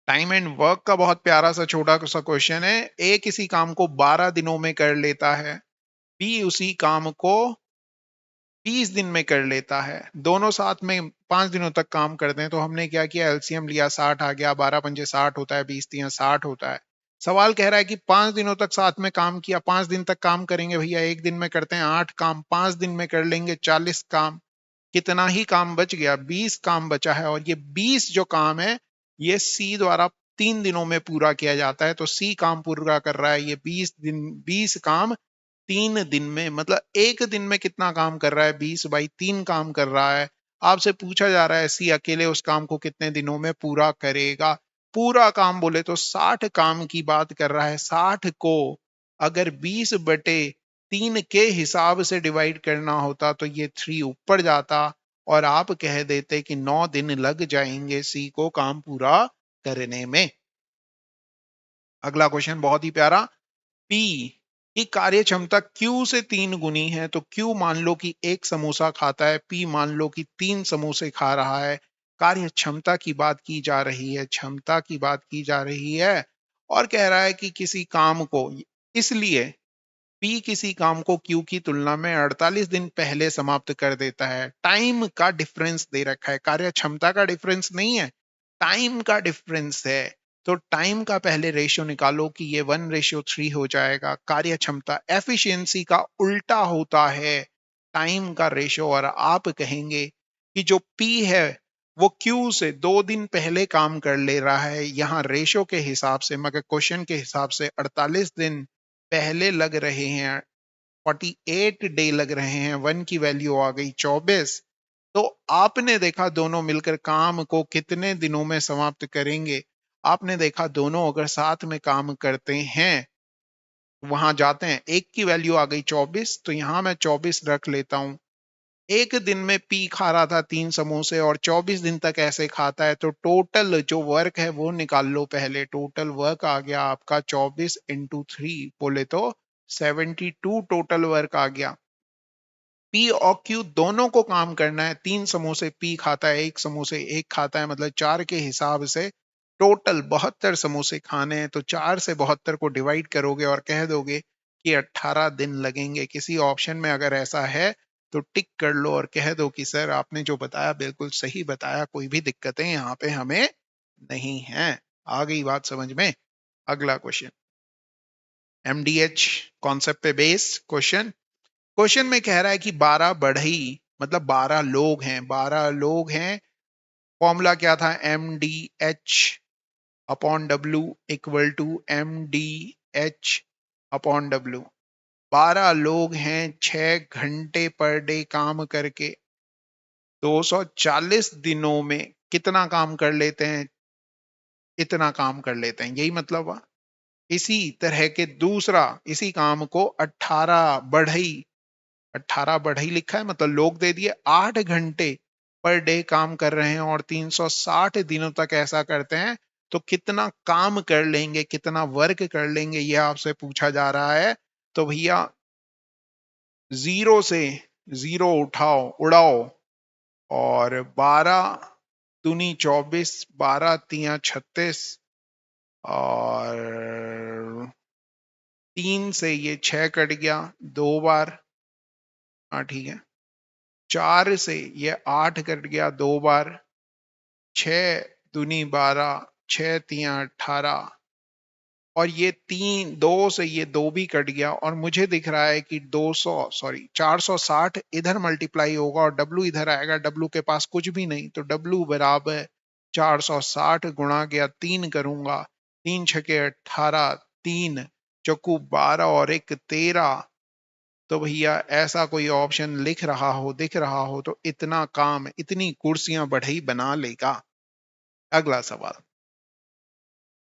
टाइम एंड वर्क का बहुत प्यारा सा छोटा सा क्वेश्चन है। ए किसी काम को 12 दिनों में कर लेता है, बी उसी काम को 20 दिन में कर लेता है, दोनों साथ में 5 दिनों तक काम करते हैं। तो हमने क्या किया, एलसीएम लिया, 60 आ गया, 12 पंजे 60 होता है, 20 तिया 60 होता है। सवाल कह रहा है कि 5 दिनों तक साथ में काम किया, 5 दिन तक काम करेंगे भैया, एक दिन में करते हैं 8 काम, 5 दिन में कर लेंगे 40 काम। कितना ही काम बच गया? 20 काम बचा है, और ये 20 जो काम है ये सी द्वारा 3 दिनों में पूरा किया जाता है। तो सी काम पूरा कर रहा है, ये 20 दिन, 20 काम 3 दिन में, मतलब एक दिन में कितना काम कर रहा है? 20/3 काम कर रहा है। आपसे पूछा जा रहा है सी अकेले उस काम को कितने दिनों में पूरा करेगा? पूरा काम बोले तो 60 काम की बात कर रहा है। 60 को अगर 20/3 के हिसाब से डिवाइड करना होता तो ये 3 ऊपर जाता, और आप कह देते कि 9 दिन लग जाएंगे सी को काम पूरा करने में। अगला क्वेश्चन बहुत ही प्यारा, पी की कार्य क्षमता Q से 3 गुनी है। तो Q मान लो कि एक समोसा खाता है, P मान लो कि 3 समोसे खा रहा है। कार्य क्षमता की बात की जा रही है, क्षमता की बात की जा रही है, और कह रहा है कि किसी काम को, इसलिए P किसी काम को Q की तुलना में 48 दिन पहले समाप्त कर देता है। टाइम का डिफरेंस दे रखा है, कार्य क्षमता का डिफरेंस नहीं है, टाइम का डिफरेंस है। तो टाइम का पहले रेशियो निकालो कि ये 1:3 हो जाएगा। कार्य क्षमता एफिशिएंसी का उल्टा होता है, टाइम का रेशो, और आप कहेंगे कि जो P है वो Q से 2 दिन पहले काम कर ले रहा है, यहाँ रेशो के हिसाब से, मगर क्वेश्चन के हिसाब से 48 दिन पहले लग रहे हैं, 48 डे लग रहे हैं, 1 की वैल्यू आ गई 24। तो आपने देखा दोनों मिलकर काम को कितने दिनों में समाप्त करेंगे। आपने देखा दोनों अगर साथ में काम करते हैं, वहां जाते हैं, एक की वैल्यू आ गई 24, तो यहां मैं 24 रख लेता हूं। एक दिन में पी खा रहा था 3 समोसे और 24 दिन तक ऐसे खाता है, तो टोटल जो वर्क है वो निकाल लो पहले। टोटल वर्क आ गया आपका 24 × 3 बोले तो 72 टोटल वर्क आ गया। पी और क्यू दोनों को काम करना है। 3 समोसे पी खाता है, 1 समोसे एक खाता है, मतलब 4 के हिसाब से टोटल 72 समोसे खाने हैं। तो 4 से 72 को डिवाइड करोगे और कह दोगे कि 18 दिन लगेंगे। किसी ऑप्शन में अगर ऐसा है तो टिक कर लो और कह दो कि सर आपने जो बताया बिल्कुल सही बताया, कोई भी दिक्कतें यहाँ पे हमें नहीं है। आ गई बात समझ में। अगला क्वेश्चन, एमडीएच कॉन्सेप्ट पे बेस क्वेश्चन। क्वेश्चन में कह रहा है कि 12 बढ़ई, मतलब 12 लोग हैं, 12 लोग हैं। फॉर्मूला क्या था, M D H upon W equal to M D H upon W. 12 लोग हैं, 6 घंटे पर डे काम करके 240 दिनों में कितना काम कर लेते हैं, इतना काम कर लेते हैं, यही मतलब हुआ। इसी तरह के दूसरा, इसी काम को 18 बढ़ई, 18 बढ़ई लिखा है, मतलब लोग दे दिए, 8 घंटे पर डे काम कर रहे हैं और 360 दिनों तक ऐसा करते हैं, तो कितना काम कर लेंगे, कितना वर्क कर लेंगे, ये आपसे पूछा जा रहा है। तो भैया जीरो से जीरो उठाओ, उड़ाओ, और 12 दूनी 24, 12 तिया 36, और 3 से ये 6 कट गया 2 बार, हाँ ठीक है। 4 से ये 8 कट गया 2 बार, 6 दूनी 12, 6 तिया 18, और ये 2 से ये 2 भी कट गया, और मुझे दिख रहा है कि 460 इधर मल्टीप्लाई होगा और डब्लू इधर आएगा। डब्लू के पास कुछ भी नहीं, तो डब्लू बराबर 460 गुणा गया 3 करूंगा, 3 6 18, 3 चौकू 12 और 1 13। तो भैया ऐसा कोई ऑप्शन लिख रहा हो, दिख रहा हो, तो इतना काम, इतनी कुर्सियां बढ़ई बना लेगा। अगला सवाल,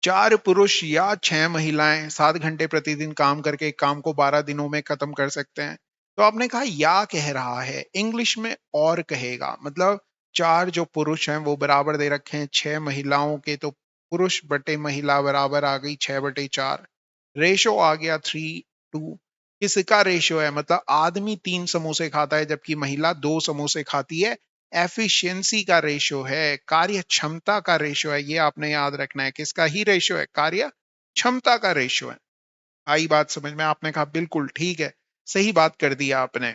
4 पुरुष या 6 महिलाएं 7 घंटे प्रतिदिन काम करके एक काम को 12 दिनों में खत्म कर सकते हैं। तो आपने कहा या कह रहा है, इंग्लिश में और कहेगा, मतलब 4 जो पुरुष हैं वो बराबर दे रखे हैं 6 महिलाओं के, तो पुरुष बटे महिला बराबर आ गई 6/4। रेशो आ गया 3:2। किसका रेशो है, मतलब आदमी 3 समोसे खाता है जबकि महिला 2 समोसे खाती है। एफिशिएंसी का रेशो है, कार्य क्षमता का रेशो है, ये आपने याद रखना है। किसका ही रेशो है, कार्य क्षमता का रेशो है। आई बात समझ में। आपने कहा बिल्कुल ठीक है, सही बात कर दिया आपने।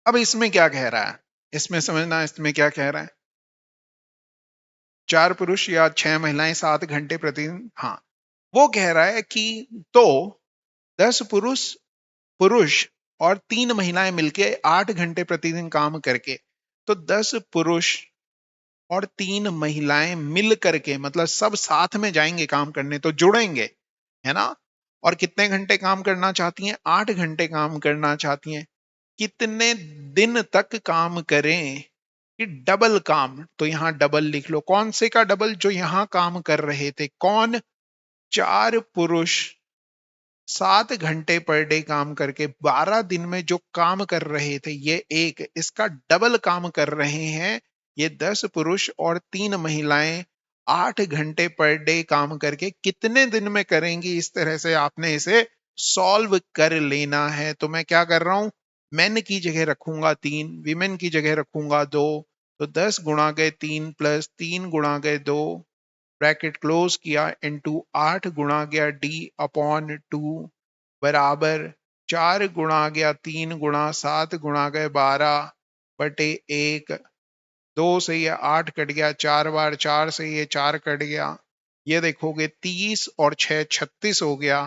अब इसमें क्या कह रहा है, इसमें समझना, इसमें क्या कह रहा है, 4 पुरुष या 6 महिलाएं 7 घंटे प्रतिदिन, हाँ, वो कह रहा है कि तो 10 पुरुष पुरुष और 3 महिलाएं मिलके 8 घंटे प्रतिदिन काम करके, तो 10 पुरुष और 3 महिलाएं मिल करके, मतलब सब साथ में जाएंगे काम करने, तो जुड़ेंगे, है ना। और कितने घंटे काम करना चाहती हैं, 8 घंटे काम करना चाहती हैं। कितने दिन तक काम करें, कि डबल काम, तो यहां डबल लिख लो। कौन से का डबल, जो यहां काम कर रहे थे, कौन, 4 पुरुष 7 घंटे पर डे काम करके 12 दिन में जो काम कर रहे थे, ये एक, इसका डबल काम कर रहे हैं। ये 10 पुरुष और 3 महिलाएं 8 घंटे पर डे काम करके कितने दिन में करेंगी, इस तरह से आपने इसे सॉल्व कर लेना है। तो मैं क्या कर रहा हूं, मैन की जगह रखूंगा 3, विमेन की जगह रखूंगा 2, तो 10 गुणा गए 3 + 3 गुणा गए 2, ब्रैकेट क्लोज किया, इनटू 8 गुणा गया d/2 बराबर 4 गुणा गया 3 × 7 गुणा गए 12 बटे 1। 2 से ये 8 कट गया 4 बार, 4 से ये 4 कट गया, ये देखोगे 30 और 6 36 हो गया।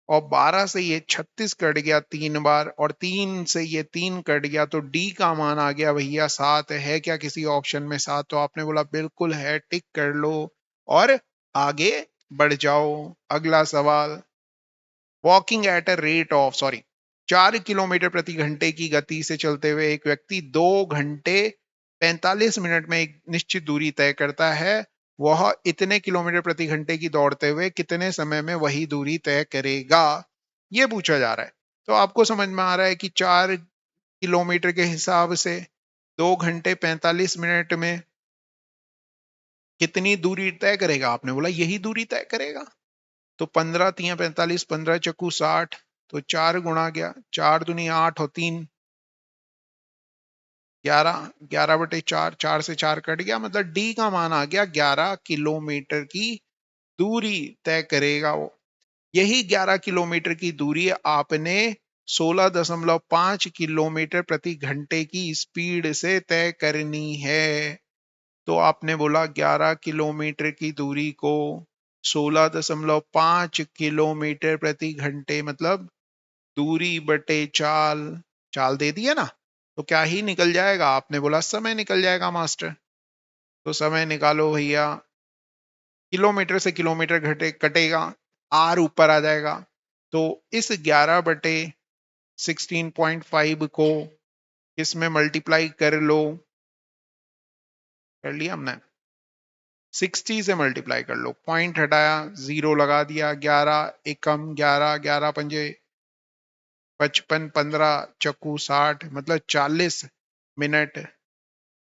और 12 से ये 36 कट गया 3 बार, और 3 से ये 3 कट गया, तो डी का मान आ गया भैया 7। है क्या किसी ऑप्शन में 7? तो आपने बोला बिल्कुल है, टिक कर लो और आगे बढ़ जाओ। अगला सवाल, walking at a rate of 4 kilometre प्रति घंटे की गति से चलते हुए एक व्यक्ति 2 घंटे 45 मिनट में एक निश्चित दूरी तय करता है। वह इतने किलोमीटर प्रति घंटे की दौड़ते हुए कितने समय में वही दूरी तय करेगा, ये पूछा जा रहा है। तो आपको समझ में आ रहा है कि 4 किलोमीटर के हिसाब से 2 घंटे 45 मिनट में कितनी दूरी तय करेगा, आपने बोला यही दूरी तय करेगा। तो 15 × 3 = 45, 15 × 4 = 60, तो 4 × 4 और 3 11, 11/4, 4 से 4 कट गया, मतलब डी का मान आ गया 11 किलोमीटर की दूरी तय करेगा वो। यही 11 किलोमीटर की दूरी आपने 16.5 किलोमीटर प्रति घंटे की स्पीड से तय करनी है। तो आपने बोला 11 किलोमीटर की दूरी को 16.5 किलोमीटर प्रति घंटे मतलब दूरी बटे चाल, चाल दे दिया ना, तो क्या ही निकल जाएगा? आपने बोला समय निकल जाएगा मास्टर। तो समय निकालो भैया, किलोमीटर से किलोमीटर घटे कटेगा, आर ऊपर आ जाएगा। तो इस 11/16.5 को इसमें मल्टीप्लाई कर लो, कर लिया हमने, 60 से मल्टीप्लाई कर लो, पॉइंट हटाया, जीरो लगा दिया, 11 एकम 11, 11 पंजे 55, 15 × 60 मतलब 40 मिनट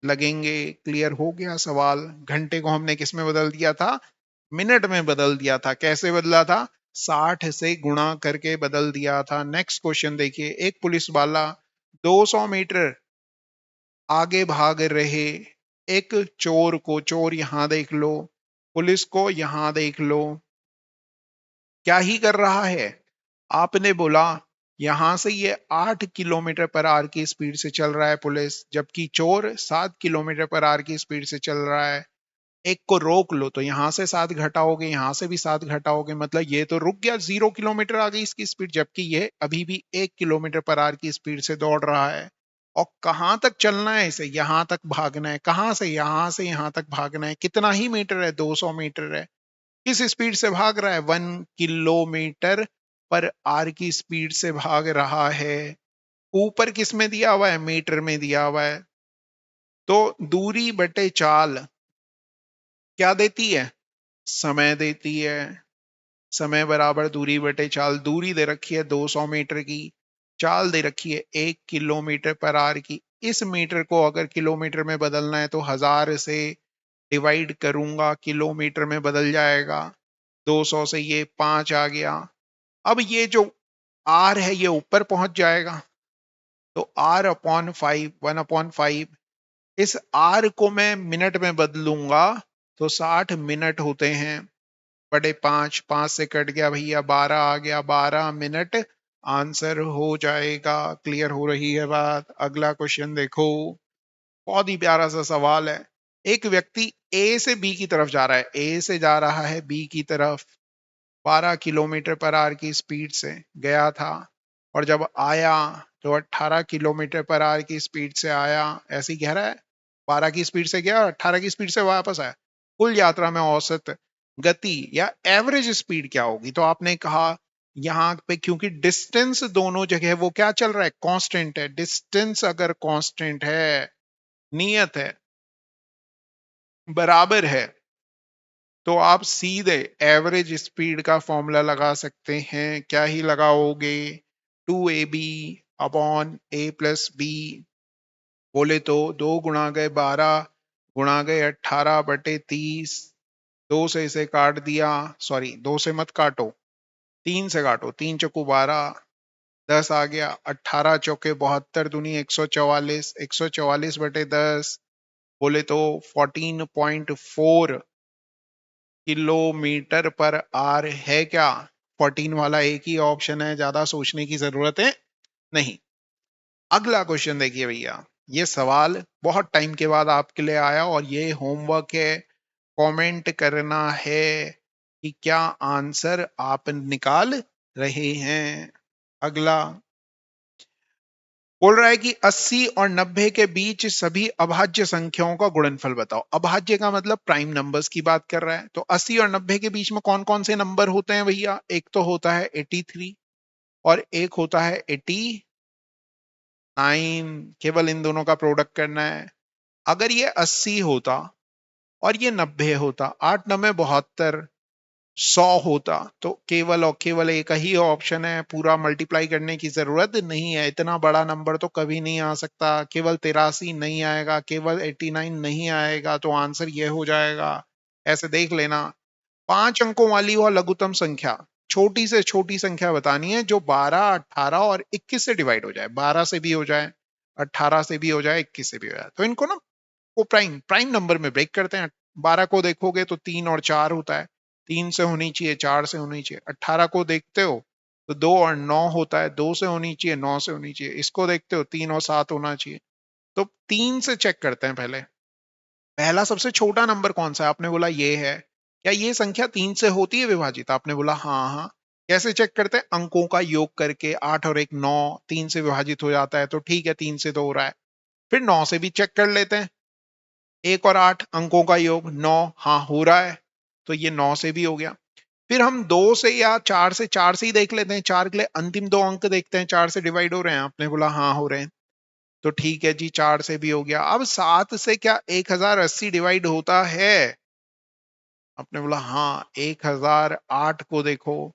लगेंगे। क्लियर हो गया सवाल? घंटे को हमने किस में बदल दिया था? मिनट में बदल दिया था। कैसे बदला था? 60 से गुणा करके बदल दिया था। नेक्स्ट क्वेश्चन देखिए, एक पुलिस वाला 200 मीटर आगे भाग रहे एक चोर को, चोर यहां देख लो, पुलिस को यहां देख लो, क्या ही कर रहा है? आपने बोला यहां से ये 8 किलोमीटर पर आवर की स्पीड से चल रहा है पुलिस, जबकि चोर 7 किलोमीटर पर आवर की स्पीड से चल रहा है। एक को रोक लो, तो यहां से 7 घटाओगे, यहां से भी 7 घटाओगे, मतलब ये तो रुक गया, 0 किलोमीटर आ गई इसकी स्पीड, जबकि ये अभी भी 1 किलोमीटर पर आवर की स्पीड से दौड़ रहा है। और कहां तक चलना है इसे? यहां तक भागना है। कहां से? यहां से यहां तक भागना है। कितना ही मीटर है? 200 मीटर है। किस स्पीड से भाग रहा है? 1 किलोमीटर पर आवर की स्पीड से भाग रहा है। ऊपर किस में दिया हुआ है? मीटर में दिया हुआ है। तो दूरी बटे चाल क्या देती है? समय देती है। समय बराबर दूरी बटे चाल। दूरी दे रखी है 200 मीटर की, चाल दे रखी है 1 किलोमीटर पर आवर की। इस मीटर को अगर किलोमीटर में बदलना है तो 1000 से डिवाइड करूंगा, किलोमीटर में बदल जाएगा। 200 से ये 5 आ गया। अब ये जो आर है ये ऊपर पहुंच जाएगा, तो R/5, 1/5। इस आर को मैं मिनट में बदलूंगा तो 60 मिनट होते हैं, बड़े 5, 5 से कट गया भैया, 12 आ गया, 12 मिनट आंसर हो जाएगा। क्लियर हो रही है बात? अगला क्वेश्चन देखो, बहुत ही प्यारा सा सवाल है। एक व्यक्ति ए से बी की तरफ जा रहा है, ए से जा रहा है बी की तरफ, 12 किलोमीटर पर आवर की स्पीड से गया था, और जब आया तो 18 किलोमीटर पर आवर की स्पीड से आया। ऐसे ही कह रहा है, 12 की स्पीड से गया, 18 की स्पीड से वापस आया। कुल यात्रा में औसत गति या एवरेज स्पीड क्या होगी? तो आपने कहा यहाँ पे क्योंकि डिस्टेंस दोनों जगह वो क्या चल रहा है? कांस्टेंट है। डिस्टेंस अगर कांस्टेंट है, नियत है, बराबर है, तो आप सीधे एवरेज स्पीड का फॉर्मूला लगा सकते हैं। क्या ही लगाओगे? 2ab/a+b, बोले तो 2 × 12 × 18/30। 2 से इसे काट दिया, 2 से मत काटो, 3 से काटो, 3 × 4 = 12, 10 आ गया, 18 चौके 72 दूनी 144, 144/10, बोले तो 14.4 किलोमीटर पर आवर है क्या? 14 वाला एक ही ऑप्शन है, ज्यादा सोचने की जरूरत है नहीं। अगला क्वेश्चन देखिए भैया, ये सवाल बहुत टाइम के बाद आपके लिए आया और ये होमवर्क है। कमेंट करना है कि क्या आंसर आप निकाल रहे हैं। अगला बोल रहा है कि 80 और 90 के बीच सभी अभाज्य संख्याओं का गुणनफल बताओ। अभाज्य का मतलब प्राइम नंबर्स की बात कर रहा है। तो 80 और 90 के बीच में कौन कौन से नंबर होते हैं भैया? एक तो होता है 83 और एक होता है 89। केवल इन दोनों का प्रोडक्ट करना है। अगर ये 80 होता और ये 90 होता, 8 9 72, 100 होता, तो केवल और केवल एक ही ऑप्शन है, पूरा मल्टीप्लाई करने की जरूरत नहीं है। इतना बड़ा नंबर तो कभी नहीं आ सकता। केवल 83 नहीं आएगा, केवल 89 नहीं आएगा, तो आंसर ये हो जाएगा। ऐसे देख लेना। 5 अंकों वाली वह लघुत्तम संख्या, छोटी से छोटी संख्या बतानी है जो 12 18 और 21 से डिवाइड हो जाए। 12 से भी हो जाए, 18 से भी हो जाए, 21 से भी हो जाए। तो इनको ना वो प्राइम प्राइम नंबर में ब्रेक करते हैं। 12 को देखोगे तो 3 और 4 होता है, 3 से होनी चाहिए, 4 से होनी चाहिए। 18 को देखते हो तो 2 और 9 होता है, 2 से होनी चाहिए, 9 से होनी चाहिए। इसको देखते हो 3 और 7 होना चाहिए। तो 3 से चेक करते हैं पहले। पहला सबसे छोटा नंबर कौन सा है? आपने बोला ये है। क्या ये संख्या 3 से होती है विभाजित? आपने बोला हाँ हाँ। कैसे चेक करते हैं? अंकों का योग करके। 8 और 1 9, 3 से विभाजित हो जाता है, तो ठीक है, 3 से तो हो रहा है। फिर 9 से भी चेक कर लेते हैं। 1 और 8 अंकों का योग 9, हाँ हो रहा है, तो ये 9 से भी हो गया। फिर हम 2 से या 4 से, 4 से ही देख लेते हैं। 4 के लिए अंतिम दो अंक देखते हैं, 4 से डिवाइड हो रहे हैं। आपने बोला हाँ हो रहे हैं, तो ठीक है जी, 4 से भी हो गया। अब 7 से क्या 1080 डिवाइड होता है? आपने बोला हाँ। 1008 को देखो,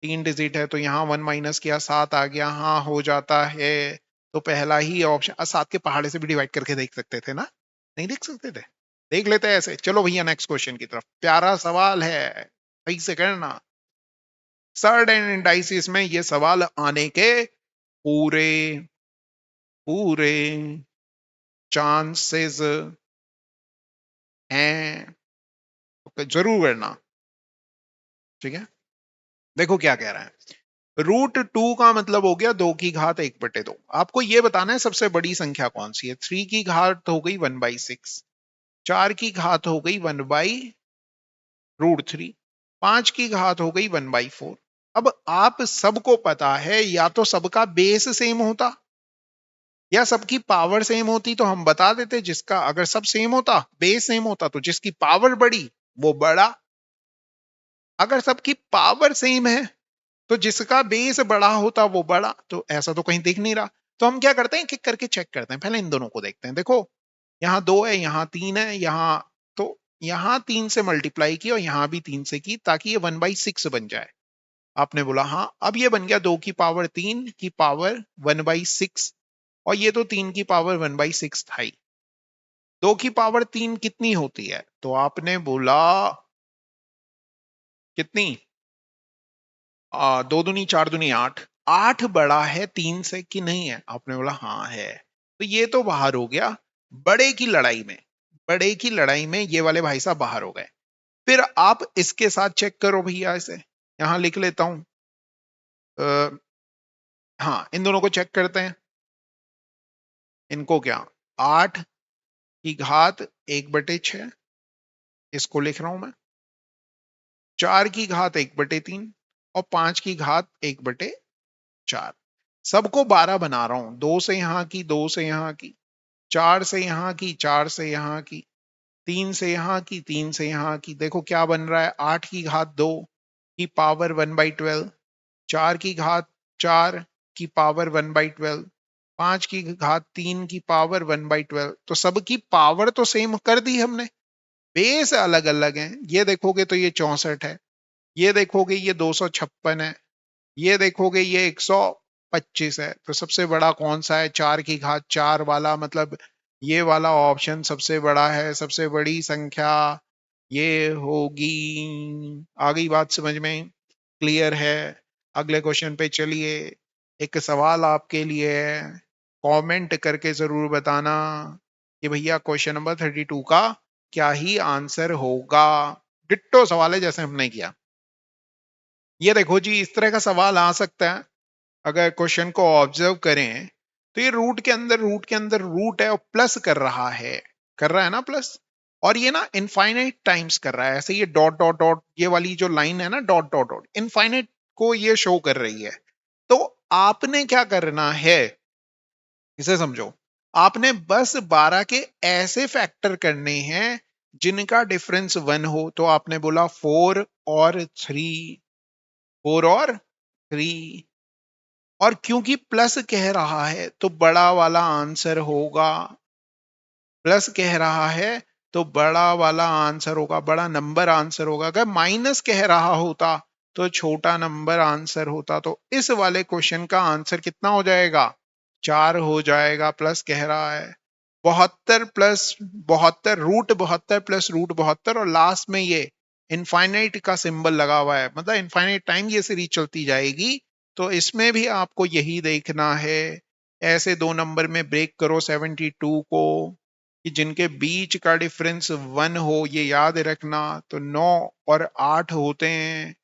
3 डिजिट है, तो यहाँ 1 माइनस किया, 7 आ गया, हाँ हो जाता है। तो पहला ही ऑप्शन। 7 के पहाड़े से भी डिवाइड करके देख सकते थे ना? नहीं देख सकते थे? देख लेते हैं ऐसे। चलो भैया नेक्स्ट क्वेश्चन की तरफ। प्यारा सवाल है, सही से करना। सर्ड एंड इंडाइसिस में ये सवाल आने के पूरे पूरे चांसेस हैं, तो जरूर करना। ठीक है, देखो क्या कह रहा है। √2 का मतलब हो गया 2 की घात 1/2। आपको ये बताना है सबसे बड़ी संख्या कौन सी है। 3 की घात हो गई 1/6, 4 की घात हो गई 1/√3, 5 की घात हो गई 1/4। अब आप सबको पता है, या तो सबका बेस सेम होता या सबकी पावर सेम होती, तो हम बता देते। जिसका अगर सब सेम होता, बेस सेम होता, तो जिसकी पावर बड़ी वो बड़ा। अगर सबकी पावर सेम है तो जिसका बेस बड़ा होता वो बड़ा। तो ऐसा तो कहीं दिख नहीं रहा। तो हम क्या करते हैं, किक करके चेक करते हैं। पहले इन दोनों को देखते हैं। देखो यहाँ 2 है, यहाँ 3 है, यहाँ तो यहाँ 3 से मल्टीप्लाई की और यहाँ भी 3 से की, ताकि ये 1/6 बन जाए। आपने बोला हाँ। अब ये बन गया 2 की पावर 3 की पावर 1/6, और ये तो 3 की पावर 1/6 था ही। 2 की पावर 3 कितनी होती है? तो आपने बोला कितनी? 2 दूनी 4 दूनी 8। 8 बड़ा है 3 से कि नहीं है? आपने बोला हाँ है। तो ये तो बाहर हो गया। बड़े की लड़ाई में, बड़े की लड़ाई में ये वाले भाई साहब बाहर हो गए। फिर आप इसके साथ चेक करो भैया। इसे यहां लिख लेता हूं। हाँ, इन दोनों को चेक करते हैं। इनको क्या, 8 की घात 1/6, इसको लिख रहा हूं मैं। 4 की घात 1/3 और 5 की घात 1/4। सबको 12 बना रहा हूं। 2 से यहां की, 2 से यहां की, 4 से यहां की, 4 से यहां की, 3 से यहां की, 3 से यहां की। देखो क्या बन रहा है। 8 की घात 2 की पावर 1/12, 4 की घात 4 की पावर 1/12, 5 की घात 3 की पावर 1/12। तो सबकी पावर तो सेम कर दी हमने, बेस अलग अलग है। ये देखोगे तो ये 64 है, ये देखोगे ये 256 है, ये देखोगे ये 125 है। तो सबसे बड़ा कौन सा है? 4 की घात 4 वाला, मतलब ये वाला ऑप्शन सबसे बड़ा है। सबसे बड़ी संख्या ये होगी। आ गई बात समझ में? क्लियर है? अगले क्वेश्चन पे चलिए। एक सवाल आपके लिए है, कमेंट करके जरूर बताना कि भैया क्वेश्चन नंबर 32 का क्या ही आंसर होगा। डिट्टो सवाल है जैसे हमने किया। ये देखो जी, इस तरह का सवाल आ सकता है अगर क्वेश्चन को ऑब्जर्व करें। तो ये रूट के अंदर रूट है और प्लस कर रहा है, कर रहा है ना प्लस। और ये ना इनफाइनाइट टाइम्स कर रहा है। ऐसे ये डॉट डॉट डॉट, ये वाली जो लाइन है ना, डॉट डॉट डॉट, इनफाइनाइट को ये शो कर रही है। तो आपने क्या करना है, इसे समझो। आपने बस 12 के ऐसे फैक्टर करने हैं जिनका डिफरेंस 1 हो। तो आपने बोला 4 और 3, 4 और 3, और क्योंकि प्लस कह रहा है तो बड़ा वाला आंसर होगा। प्लस कह रहा है तो बड़ा वाला आंसर होगा, बड़ा नंबर आंसर होगा। अगर माइनस कह रहा होता तो छोटा नंबर आंसर होता। तो इस वाले क्वेश्चन का आंसर कितना हो जाएगा? 4 हो जाएगा। प्लस कह रहा है 72 प्लस 72, √72 प्लस √72, और लास्ट में ये इनफाइनाइट का सिंबल लगा हुआ है, मतलब इनफाइनाइट टाइम ये सीरीज चलती जाएगी। तो इसमें भी आपको यही देखना है। ऐसे दो नंबर में ब्रेक करो 72 को, कि जिनके बीच का डिफरेंस 1 हो, ये याद रखना। तो 9 और 8 होते हैं।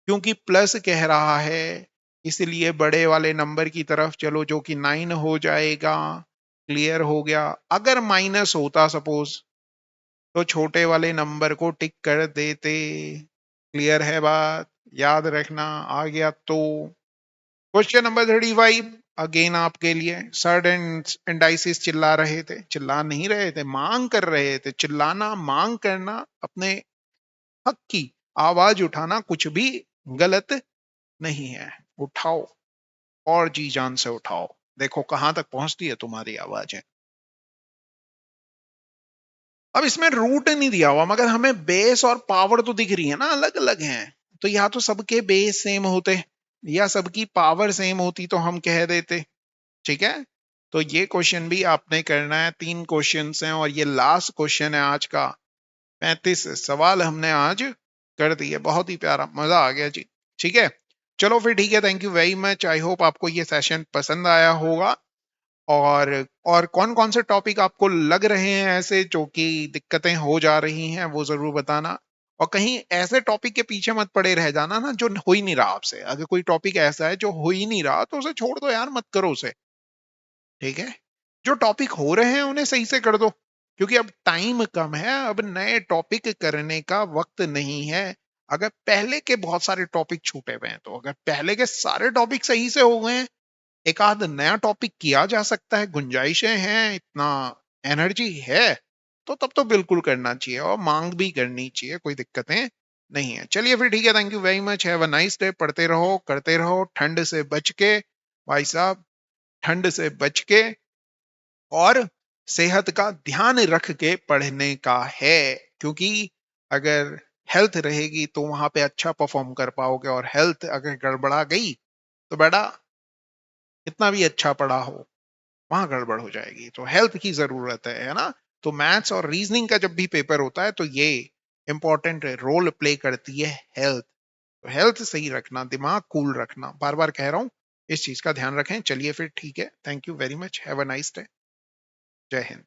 क्योंकि प्लस कह रहा है इसलिए बड़े वाले नंबर की तरफ चलो, जो कि 9 हो जाएगा। क्लियर हो गया। अगर माइनस होता सपोज, तो छोटे वाले नंबर को टिक कर देते। क्लियर है बात? याद रखना। आ गया तो क्वेश्चन नंबर 35 अगेन आपके लिए। सर्ड एंड एंडाइसिस चिल्ला रहे थे, चिल्ला नहीं रहे थे, मांग कर रहे थे। चिल्लाना, मांग करना, अपने हक की आवाज उठाना कुछ भी गलत नहीं है। उठाओ और जी जान से उठाओ। देखो कहां तक पहुंचती है तुम्हारी आवाजें। अब इसमें रूट नहीं दिया हुआ, मगर हमें बेस और पावर तो दिख रही है ना, अलग अलग हैं। तो या तो सबके बेस सेम होते या सबकी पावर सेम होती तो हम कह देते। ठीक है। तो ये क्वेश्चन भी आपने करना है। 3 क्वेश्चन हैं और ये लास्ट क्वेश्चन है आज का। 35 सवाल हमने आज कर दिए। बहुत ही प्यारा, मजा आ गया जी। ठीक है, चलो फिर ठीक है। Thank you very much. I hope आपको ये सेशन पसंद आया होगा। और और कौन कौन से टॉपिक आपको लग रहे हैं ऐसे जो कि दिक्कतें हो जा रही हैं, वो जरूर बताना। और कहीं ऐसे टॉपिक के पीछे मत पड़े रह जाना ना जो हो ही नहीं रहा आपसे। अगर कोई टॉपिक ऐसा है जो हो ही नहीं रहा तो उसे छोड़ दो यार, मत करो उसे। ठीक है। जो टॉपिक हो रहे हैं उन्हें सही से कर दो, क्योंकि अब टाइम कम है। अब नए टॉपिक करने का वक्त नहीं है। अगर पहले के बहुत सारे टॉपिक छूटे हुए हैं, तो अगर पहले के सारे टॉपिक सही से हो गए हैं, एक आध नया टॉपिक किया जा सकता है, गुंजाइशें हैं, इतना एनर्जी है, तो तब तो बिल्कुल करना चाहिए और मांग भी करनी चाहिए। कोई दिक्कतें नहीं है। चलिए फिर ठीक है। Thank you very much. Have a nice day. पढ़ते रहो, करते रहो, ठंड से बच के भाई साहब, ठंड से बच के, और सेहत का ध्यान रख के पढ़ने का है। क्योंकि अगर हेल्थ रहेगी तो वहां पे अच्छा परफॉर्म कर पाओगे, और हेल्थ अगर गड़बड़ा गई तो बेटा कितना भी अच्छा पढ़ा हो वहां गड़बड़ हो जाएगी। तो हेल्थ की जरूरत है ना। तो मैथ्स और रीजनिंग का जब भी पेपर होता है तो ये इंपॉर्टेंट रोल प्ले करती है हेल्थ। तो हेल्थ सही रखना, दिमाग कूल रखना, बार बार कह रहा हूं, इस चीज का ध्यान रखें। चलिए फिर ठीक है। Thank you very much. Have a nice day. जय हिंद।